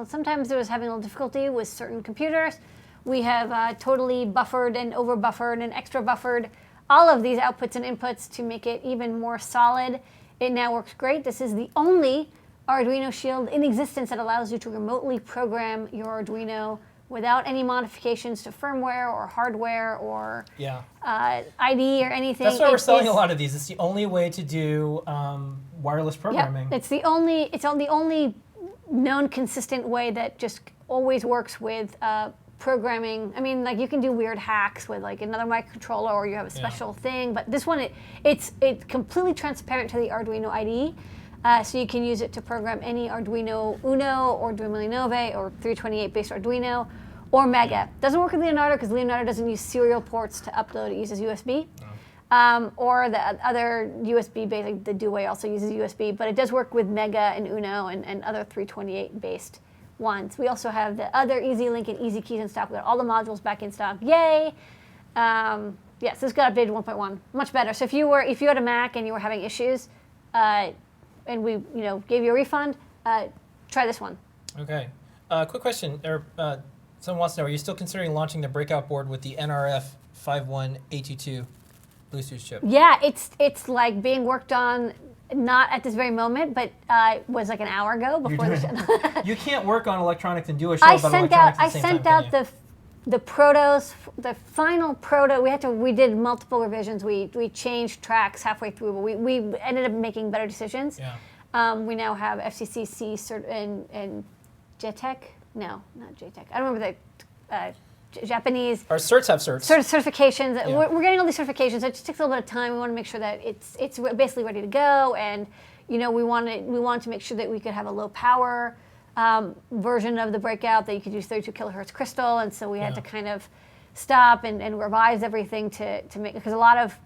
Sometimes it was having a little difficulty with certain computers. We have totally buffered and over buffered and extra buffered all of these outputs and inputs to make it even more solid. It now works great. This is the only Arduino Shield in existence that allows you to remotely program your Arduino without any modifications to firmware or hardware or Yeah. ID or anything. That's why we're It selling is- a lot of these. It's the only way to do wireless programming. Yeah, it's the only known consistent way that just always works with programming. I mean, like you can do weird hacks with like another microcontroller, or you have a special thing. But this one, it's completely transparent to the Arduino IDE, so you can use it to program any Arduino Uno or Arduino Nove or 328 based Arduino or Mega. Doesn't work with Leonardo because Leonardo doesn't use serial ports to upload. It uses USB. Or the other USB based, like the Dewey also uses USB, but it does work with Mega and Uno and other 328 based ones. We also have the other Easy Link and Easy Keys in stock. We got all the modules back in stock. Yay! Yes, this got updated 1.1, much better. So if you had a Mac and you were having issues, and we gave you a refund, try this one. Okay. Quick question. Someone wants to know: are you still considering launching the breakout board with the NRF 5182 Bluetooth chip? Yeah, it's like being worked on. Not at this very moment, but it was like an hour ago before the show. You can't work on electronics and do a show I about sent electronics out at the same time, can you? the protos, the final proto. We did multiple revisions. We changed tracks halfway through, but we ended up making better decisions. Yeah. We now have FCCC cert and JTEC. No, not JTEC. I don't remember the Japanese. Our certs have certs. Certifications. Yeah. We're getting all these certifications. It just takes a little bit of time. We want to make sure that it's basically ready to go, and we wanted to make sure that we could have a low power version of the breakout that you could use 32 kilohertz crystal, and so we had to kind of stop and revise everything to make, because a lot of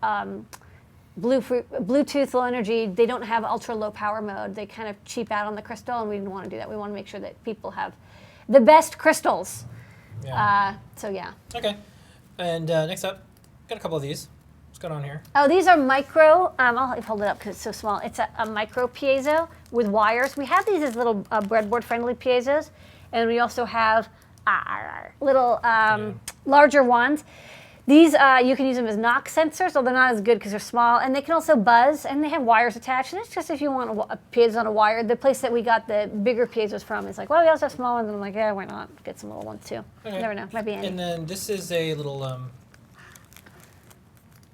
Bluetooth Low Energy, they don't have ultra low power mode. They kind of cheap out on the crystal, and we didn't want to do that. We want to make sure that people have the best crystals. Yeah. So yeah. Okay. And next up, got a couple of these. What's going on here? Oh, these are micro. I'll hold it up because it's so small. It's a micro piezo with wires. We have these as little breadboard-friendly piezos, and we also have little larger ones. These you can use them as knock sensors, although they're not as good because they're small, and they can also buzz, and they have wires attached. And it's just if you want a piezo on a wire. The place that we got the bigger piezos from is like, well, we also have small ones, and I'm like, yeah, why not get some little ones too? Okay. You never know, might be handy. And then this is a little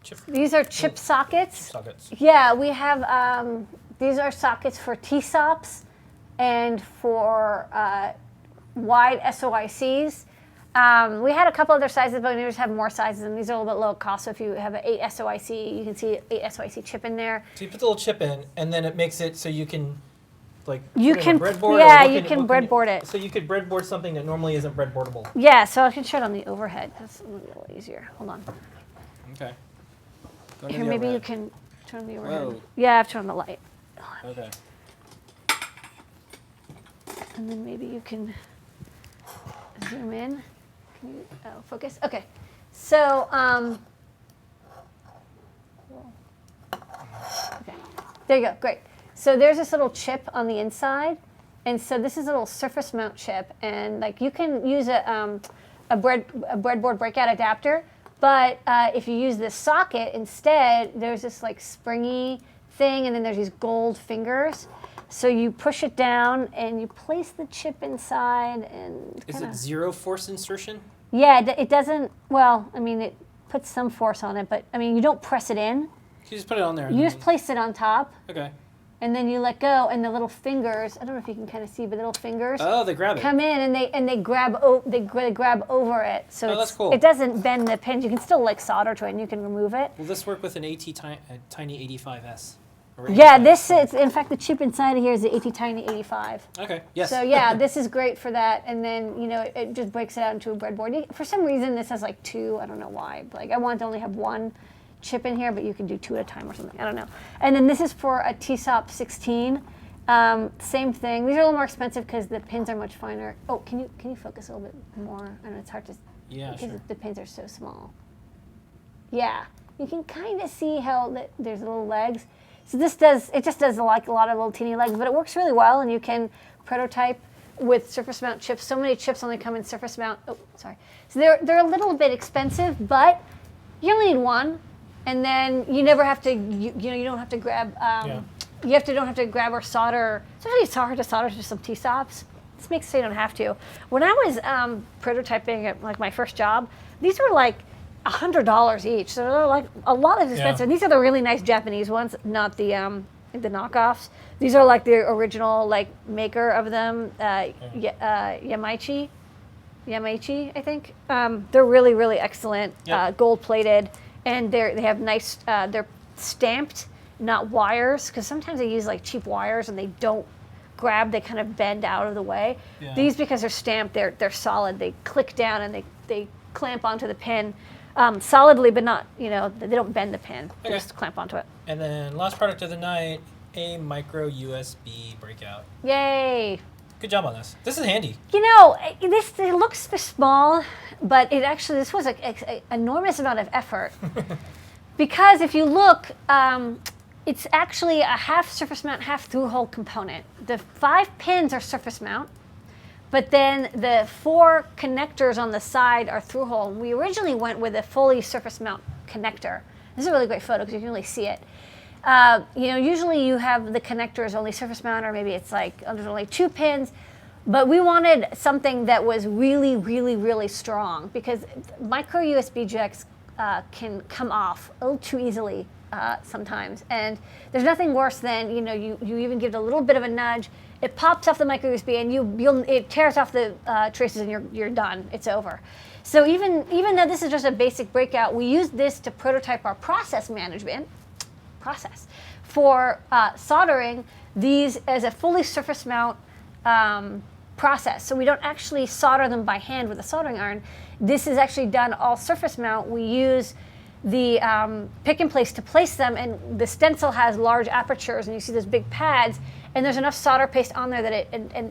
chip These are chip sockets. sockets. Yeah, we have, these are sockets for TSOPs and for wide SOICs. We had a couple other sizes, but we just have more sizes, and these are a little bit low cost. So if you have an 8 SOIC, you can see 8 SOIC chip in there. So you put the little chip in, and then it makes it so you can, like, You put it in can- a breadboard. yeah, or you can breadboard it. So you could breadboard something that normally isn't breadboardable. Yeah, so I can show it on the overhead. That's a little easier. Hold on. Okay. Here, maybe you can turn the overhead. Whoa. Yeah, I have to turn on the light. Okay. And then maybe you can zoom in. Can you focus? Okay. So, okay. There you go. Great. So there's this little chip on the inside, and so this is a little surface mount chip, and like you can use a breadboard breakout adapter, but if you use this socket instead, there's this like springy thing, and then there's these gold fingers. So you push it down and you place the chip inside, and Is it zero force insertion? yeah, it doesn't. Well, I mean, put some force on it, but I mean, you don't press it in. You just put it on there. You just place it on top, Okay. and then you let go, and the little fingers, I don't know if you can kind of see, but the little fingers Oh, they grab it. come in and they grab they grab over it. So that's cool. it doesn't bend the pins. You can still like solder to it, and you can remove it. Will this work with an Tiny 85S? Or Yeah, 85S? this is, in fact, the chip inside of here is the AT-Tiny 85. Okay. Yes. So yeah, this is great for that, and then it just breaks it out into a breadboard. For some reason, this has like 2. I don't know why. Like I want to only have 1 chip in here, but you can do 2 at a time or something. I don't know. And then this is for a TSOP 16. Same thing. These are a little more expensive because the pins are much finer. Oh, can you focus a little bit more? I know it's hard to. Yeah, because sure. the pins are so small. Yeah, you can kind of see how there's little legs. So this just does like a lot of little teeny legs, but it works really well, and you can prototype with surface mount chips. So many chips only come in surface mount. Oh, sorry. So they're a little bit expensive, but you only need 1, and then you never have to. You don't have to grab. Don't have to grab or solder. Sometimes it's hard to solder to some T-stops. This makes it so you don't have to. When I was prototyping at like my first job, these were like $100 each, so they're like a lot less expensive. Yeah. These are the really nice Japanese ones, not the knockoffs. These are like the original like maker of them, Yamaichi, I think. They're really, really excellent, Yep. gold plated, and they have nice. They're stamped, not wires, because sometimes they use like cheap wires and they don't grab. They kind of bend out of the way. Yeah. These, because they're stamped, they're solid. They click down and they clamp onto the pin. Solidly, but not, they don't bend the pin. They Okay. just clamp onto it. And then last product of the night, a micro USB breakout. Yay! Good job on this. This is handy. It looks small, but this was an enormous amount of effort. Because if you look, it's actually a half surface mount, half through-hole component. The 5 pins are surface mount, but then the 4 connectors on the side are through-hole. And we originally went with a fully surface mount connector. This is a really great photo because you can really see it. Usually you have the connectors only surface mount, or maybe it's like there's only 2 pins. But we wanted something that was really, really, really strong, because micro USB jacks can come off a little too easily sometimes. And there's nothing worse than, you even give it a little bit of a nudge, it pops off the micro USB, and it tears off the traces, and you're done. It's over. So even though this is just a basic breakout, we used this to prototype our process for soldering these as a fully surface mount process. So we don't actually solder them by hand with a soldering iron. This is actually done all surface mount. We use the pick and place to place them, and the stencil has large apertures, and you see those big pads, and there's enough solder paste on there that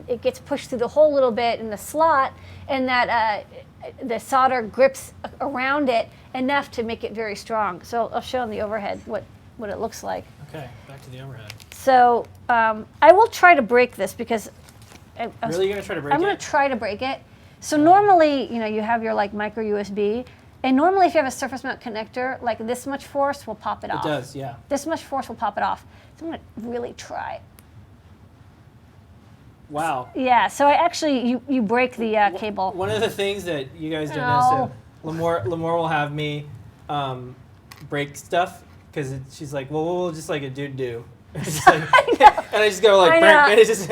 it gets pushed through the hole a little bit in the slot, and that the solder grips around it enough to make it very strong. So I'll show on the overhead what it looks like. Okay, back to the overhead. So I will try to break this, because Really, you're gonna try to break I'm it? going to try to break it. So normally, you have your like micro USB, and normally if you have a surface mount connector, like this much force will pop it off. It does, yeah. This much force will pop it off. So I'm going to really try. Wow. Yeah, so I actually, you break the cable. One of the things that you guys don't No. know, so Lamore will have me break stuff, because she's like, well, we'll just like a dude do. It's just like, and I just go like, I break, know. and it's just.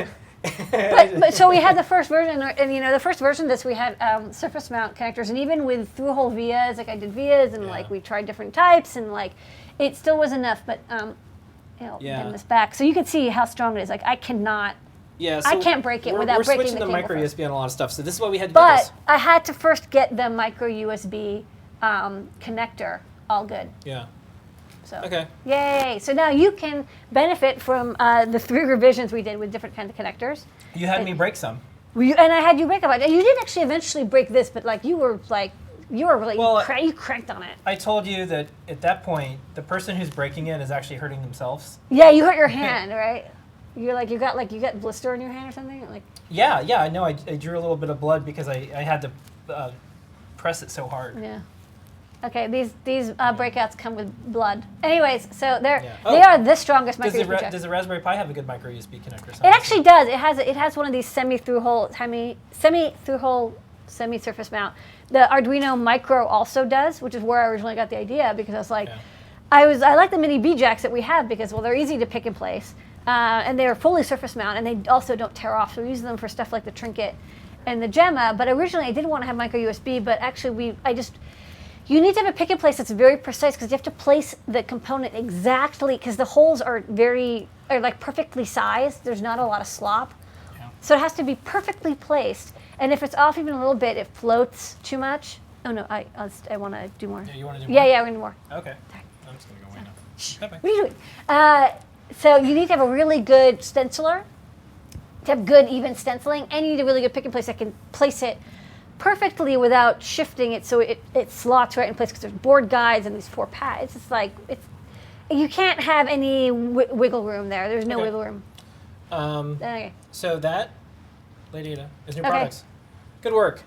But so we had the first version, and the first version of this, we had surface mount connectors, and even with through-hole vias, like I did vias, and like we tried different types, and like it still was enough, but bend this back, so you can see how strong it is. Like I cannot. Yeah, so I can't break it without we're breaking switching the to cable micro first. USB on a lot of stuff, so this is why we had to do But this. I had to first get the micro USB connector all good. Yeah. So Okay. yay! So now you can benefit from the 3 revisions we did with different kinds of connectors. You had me break some. And I had you break up. And you did actually eventually break this, but like you were really you cranked on it. I told you that at that point, the person who's breaking it is actually hurting themselves. Yeah, you hurt your hand, right? You're like you got blister in your hand or something, like. Yeah, I know. I drew a little bit of blood because I had to press it so hard. Yeah. Okay, these breakouts come with blood. Anyways, so they Oh. are the strongest Does micro the, USB jack. does the Raspberry Pi have a good micro USB connector? It actually does. It has one of these semi through hole semi-surface mount. The Arduino Micro also does, which is where I originally got the idea, because I was like, I like the mini B-jacks that we have because, well, they're easy to pick and place, and they're fully surface mount, and they also don't tear off. So we use them for stuff like the Trinket and the Gemma. But originally I didn't want to have micro USB, but actually you need to have a pick and place that's very precise, because you have to place the component exactly, because the holes are like perfectly sized. There's not a lot of slop. So it has to be perfectly placed. And if it's off even a little bit, it floats too much. Oh no, I want to do more. Yeah, you want to do more? Yeah, we're going to do more. Okay. I'm just going to go away now. Shh. Okay. What are you doing? So you need to have a really good stenciler, to have good even stenciling, and you need a really good pick and place that can place it perfectly without shifting it so it slots right in place, because there's board guides and these 4 pads. It's just like, you can't have any wiggle room there. There's no wiggle room. Okay. So that, Lady Ada, is new products. Good work.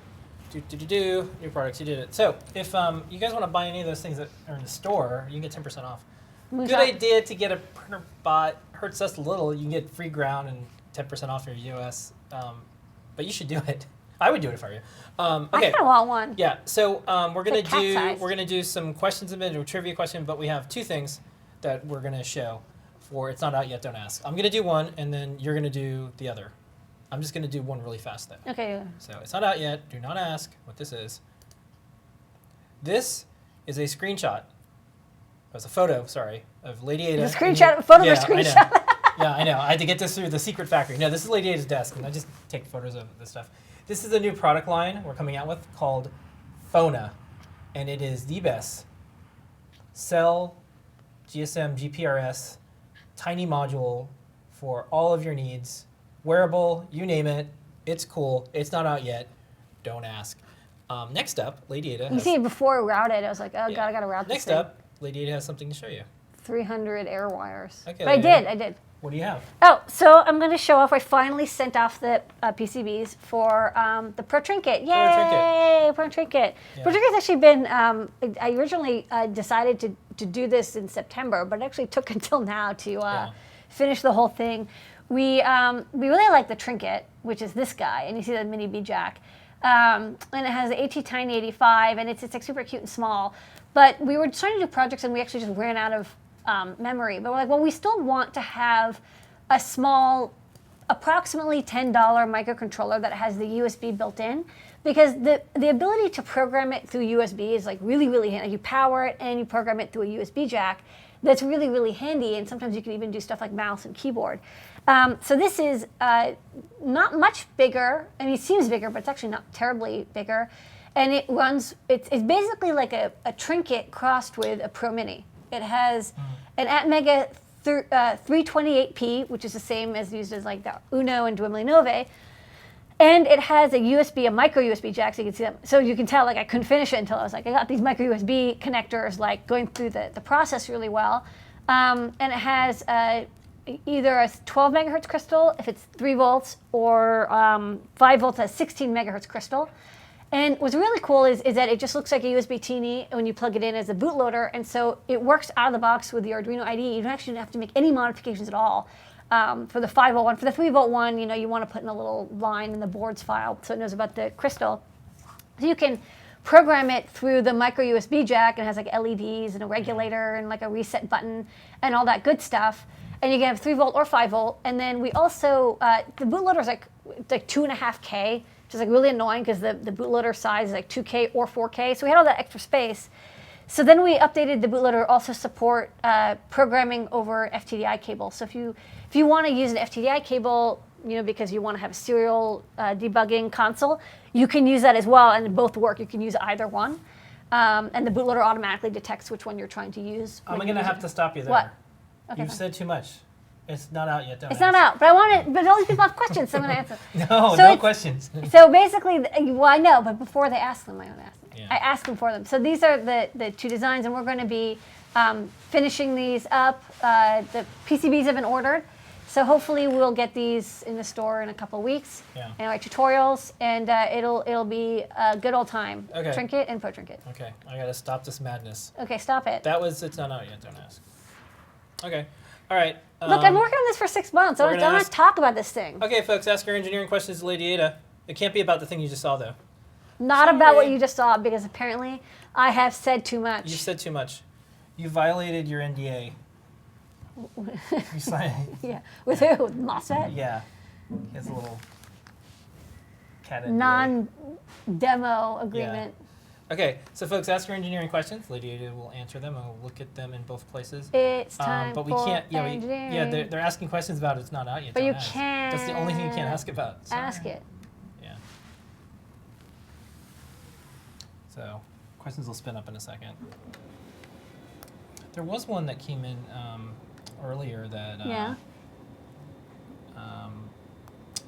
New products, you did it. So if you guys want to buy any of those things that are in the store, you can get 10% off. Good idea to get a printer bot. Hurts us a little. You can get free ground and 10% off your US. But you should do it. I would do it if I were you. Okay. I kind of want one. Yeah. So we're It's gonna do some questions and a trivia question, but we have 2 things that we're gonna show for It's Not Out Yet, Don't Ask. I'm gonna do one, and then you're gonna do the other. I'm just gonna do one really fast though. Okay. So it's not out yet. Do not ask what this is. This is a screenshot. It was a photo, sorry, of Lady Ada. A screenshot, a photo of a screenshot. Yeah, I know. I had to get this through the secret factory. No, this is Lady Ada's desk, and I just take photos of this stuff. This is a new product line we're coming out with called Phona, and it is the best cell GSM GPRS tiny module for all of your needs. Wearable, you name it. It's cool. It's not out yet. Don't ask. Next up, Lady Ada. You see, before I routed, I was like, oh god, I gotta route this Next thing. up, Lady Ada has something to show you. 300 air wires. Okay. But I did. What do you have? Oh, so I'm going to show off. I finally sent off the PCBs for the Pro Trinket. Yay! Pro Trinket. Yeah. Pro Trinket's actually been. I originally decided to do this in September, but it actually took until now to finish the whole thing. We really like the Trinket, which is this guy, and you see the mini B-jack, and it has the AT-Tiny 85, and it's like super cute and small. But we were trying to do projects, and we actually just ran out of memory. But we're like, well, we still want to have a small, approximately $10 microcontroller that has the USB built in, because the ability to program it through USB is like really, really handy. You power it and you program it through a USB jack. That's really, really handy, and sometimes you can even do stuff like mouse and keyboard. So this is not much bigger. I mean, it seems bigger, but it's actually not terribly bigger. And it runs, it's basically like a Trinket crossed with a Pro Mini. It has an Atmega 328p, which is the same as used as like the Uno and Dwimley Nove. And it has a micro USB jack, so you can see that. So you can tell, like, I couldn't finish it until I was like, I got these micro USB connectors, like, going through the process really well. And it has either a 12 megahertz crystal, if it's 3 volts, or 5 volts at 16 megahertz crystal. And what's really cool is that it just looks like a USB Teeny when you plug it in as a bootloader, and so it works out of the box with the Arduino IDE. You don't actually have to make any modifications at all. For the 5-volt one. For the 3-volt one, you want to put in a little line in the boards file so it knows about the crystal. So you can program it through the micro USB jack, and it has like LEDs and a regulator and like a reset button and all that good stuff. And you can have 3-volt or 5-volt. And then we also, the bootloader is like 2.5K, which is like really annoying because the bootloader size is like 2K or 4K. So we had all that extra space. So then we updated the bootloader to also support programming over FTDI cable. So if you want to use an FTDI cable, because you want to have a serial debugging console, you can use that as well, and both work. You can use either one, and the bootloader automatically detects which one you're trying to use. I'm going to have to stop you there. What? Okay, You've said too much. It's not out yet. Don't It's ask. not out, but I want it. But all these people have questions, so I'm going to answer. No questions. So basically, well, I know, but before they ask them, I want to ask them. Yeah. I ask them for them. So these are the 2 designs, and we're going to be finishing these up. The PCBs have been ordered, so hopefully we'll get these in the store in a couple of weeks. Yeah. And our tutorials, and it'll be a good old time. Okay. Trinket and Pro Trinket. Okay, I got to stop this madness. Okay, stop it. It's not out yet. Don't ask. Okay. All right. Look, I'm working on this for 6 months. I we're don't gonna want to talk about this thing. Okay, folks, ask your engineering questions to Lady Ada. It can't be about the thing you just saw, though. Not about what you just saw, because apparently I have said too much. You said too much. You violated your NDA. You signed. Yeah. With who? With MOSFET? Yeah. He has a little cat NDA. Non-demo agreement. Okay, so folks, ask your engineering questions. Lady Ada will answer them, and we'll look at them in both places. It's time but we for can't. Yeah, engineering. they're asking questions about it's not out yet. But don't you ask. can't. That's the only thing you can't ask about. Sorry. Ask it. Yeah. So, questions will spin up in a second. There was one that came in earlier that. Yeah.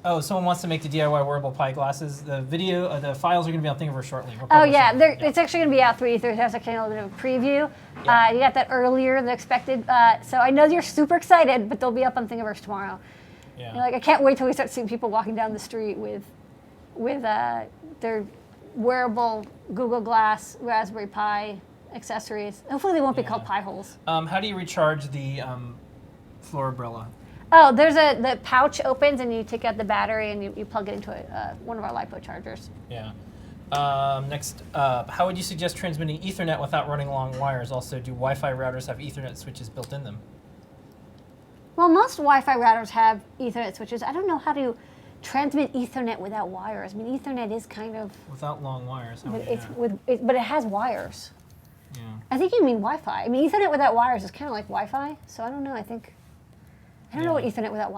Oh, someone wants to make the DIY wearable Pi glasses. The video, the files are going to be on Thingiverse shortly. We're Oh yeah, publishing them. it's actually going to be out 3/3. That's actually a little bit of a preview. Yeah. You got that earlier than expected. So I know you're super excited, but they'll be up on Thingiverse tomorrow. Yeah. You're like, I can't wait till we start seeing people walking down the street with their wearable Google Glass, Raspberry Pi accessories. Hopefully they won't be called Pi holes. How do you recharge the floor umbrella? Oh, the pouch opens and you take out the battery and you plug it into one of our LiPo chargers. Yeah. Next, how would you suggest transmitting Ethernet without running long wires? Also, do Wi-Fi routers have Ethernet switches built in them? Well, most Wi-Fi routers have Ethernet switches. I don't know how to transmit Ethernet without wires. I mean, Ethernet is kind of... Without long wires. How But, would you know? but it has wires. Yeah. I think you mean Wi-Fi. I mean, Ethernet without wires is kind of like Wi-Fi. So I don't know. I don't know what Ethernet without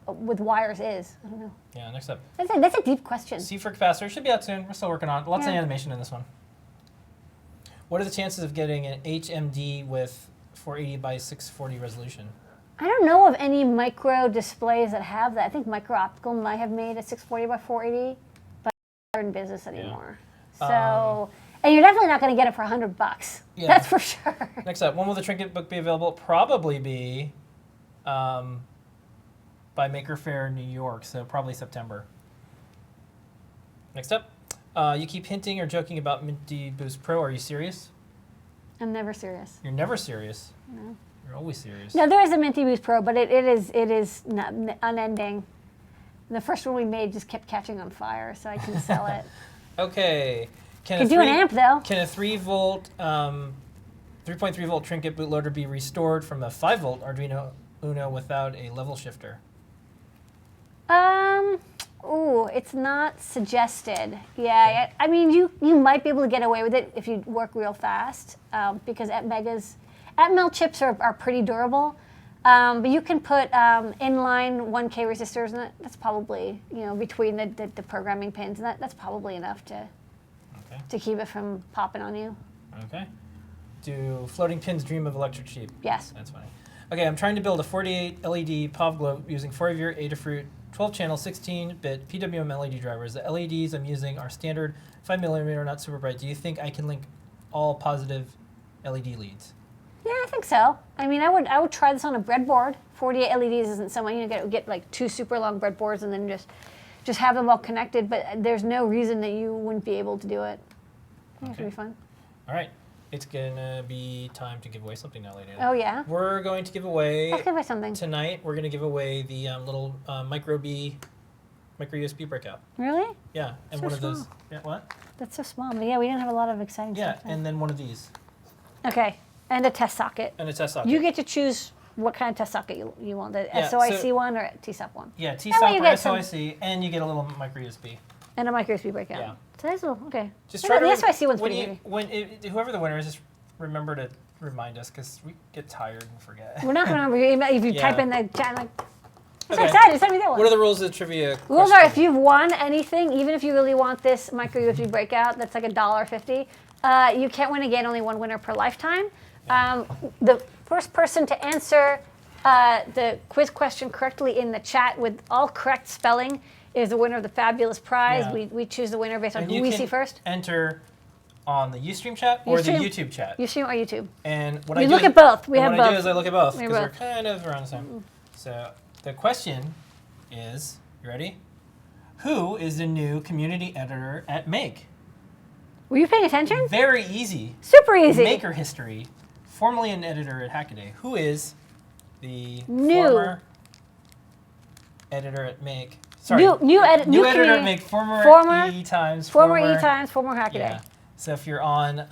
with wires is. I don't know. Yeah, next up. That's a deep question. C for capacitor should be out soon. We're still working on it. Lots of Yeah. animation in this one. What are the chances of getting an HMD with 480 by 640 resolution? I don't know of any micro displays that have that. I think Micro Optical might have made a 640 by 480, but they're in business anymore. So, and you're definitely not going to get it for $100. Yeah. That's for sure. Next up, when will the Trinket book be available? Probably be by Maker Faire New York, so probably September. Next up, you keep hinting or joking about Minty Boost Pro. Are you serious? I'm never serious. You're never serious. No. You're always serious. No, there is a Minty Boost Pro, but it is not unending. The first one we made just kept catching on fire, so I couldn't sell it. Okay. Could do an amp though. Can a 3-volt, 3.3 volt Trinket bootloader be restored from a 5 volt Arduino Uno without a level shifter? Ooh, it's not suggested. Yeah, Okay. I mean, you might be able to get away with it if you work real fast, because Atmel chips are pretty durable. But you can put inline 1K resistors, and that's probably, between the programming pins, and that's probably enough to keep it from popping on you. Okay. Do floating pins dream of electric sheep? Yes. That's funny. Okay, I'm trying to build a 48 LED POV globe using 4 of your Adafruit 12-channel 16-bit PWM LED drivers. The LEDs I'm using are standard 5mm, not super bright. Do you think I can link all positive LED leads? Yeah, I think so. I mean, I would try this on a breadboard. 48 LEDs isn't so much. Get like 2 super long breadboards and then just have them all connected. But there's no reason that you wouldn't be able to do it. I think it should be fun. All right. It's going to be time to give away something now, lady. Oh, yeah? We're going to give away... Let's give away something. Tonight, we're going to give away the little micro USB breakout. Really? Yeah, and So one of those... small. Yeah, what? That's so small. But yeah, we didn't have a lot of exciting Yeah, stuff. and then one of these. Okay, and a test socket. And a test socket. You get to choose what kind of test socket you want, the Yeah, SOIC so- one or TSOP one. Yeah, That way T-SOP you or get some- SOIC, and you get a little micro USB. And a micro USB breakout. Yeah. So that's a little, okay. Just Yeah, try the to... SOIC one's when pretty easy. whoever the winner is, just remember to remind us, because we get tired and forget. We're not going to remember if you type Yeah. in the chat, like, I'm so Okay. excited, send me that one. What are the rules of the trivia Rules are, if question? you've won anything, even if you really want this micro USB breakout, that's like $1.50, you can't win again, only one winner per lifetime. The first person to answer the quiz question correctly in the chat with all correct spelling is the winner of the fabulous prize. Yeah. We choose the winner based on And who you we can see first. enter on the Ustream chat or the Ustream. YouTube chat. Ustream or YouTube. And what We I do look is- at both. We and have what I do both. is I look at both We have because we're both. kind of around the same. So the question is, you ready? Who is the new community editor at Make? Were you paying attention? Very easy. Super easy. Maker history. Formerly an editor at Hackaday. Who is the New. former editor at Make? Sorry. New editor community. make former E times former Hackaday. Yeah. So if you're on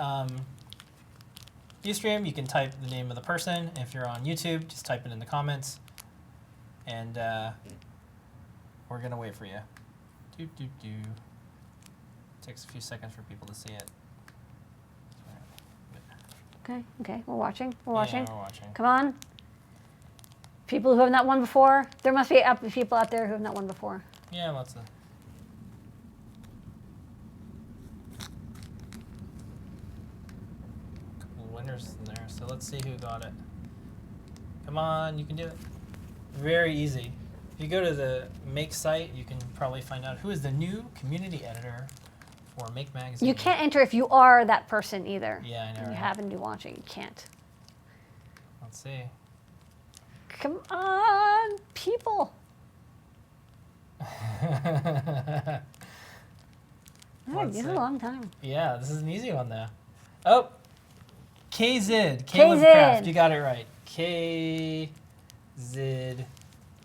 Ustream, you can type the name of the person. If you're on YouTube, just type it in the comments. And we're going to wait for you. Takes a few seconds for people to see it. Okay, we're watching. Yeah, we're watching. Come on. People who have not won before. There must be people out there who have not won before. Yeah, lots of. Couple of winners in there, so let's see who got it. Come on, you can do it. Very easy. If you go to the Make site, you can probably find out who is the new community editor for Make Magazine. You can't enter if you are that person either. Yeah, I know. You Right? happen to be watching. You can't. Let's see. Come on, people. Let's This is see. a long time. Yeah, this is an easy one though. Oh, KZid. Caleb KZid. Craft. You got it right. KZid,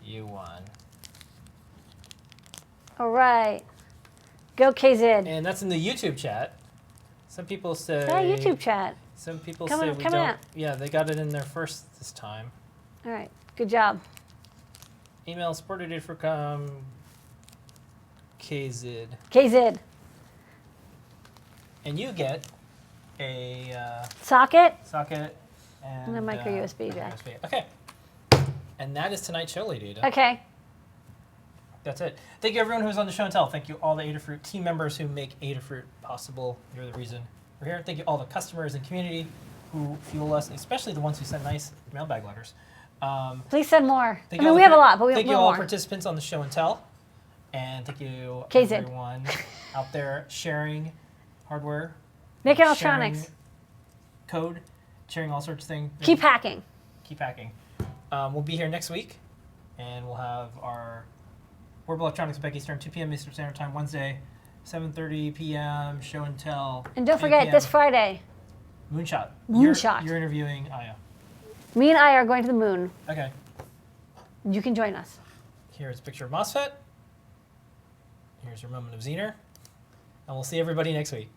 you won. All right. Go KZid. And that's in the YouTube chat. Some people say. Yeah, YouTube chat. Some people Come say on, we come don't. on. Yeah, they got it in there first this time. All right. Good job. Email supported.com KZid. KZid. And you get a Socket. socket and And a micro USB micro jack. USB. Okay. And that is tonight's show, Lady Ada. Okay. That's it. Thank you, everyone who was on the show and tell. Thank you, all the Adafruit team members who make Adafruit possible. You're the reason we're here. Thank you, all the customers and community who fuel us, especially the ones who send nice mailbag letters. Please send more. Thank I you all mean, we the have a lot, but we thank have you all more. participants on the show and tell. And thank you, KZid. everyone out there sharing hardware, Making sharing electronics. code, sharing all sorts of things. Keep hacking. Keep hacking. We'll be here next week, and we'll have our Word Electronics Becky Stern, 2 p.m. Eastern Standard Time, Wednesday, 7:30 p.m. Show and tell. And don't 8 forget, p.m. this Friday, Moonshot. Moonshot. You're interviewing Aya. me and I are going to the moon. Okay. You can join us. Here's a picture of MOSFET. Here's your moment of Zener. And we'll see everybody next week.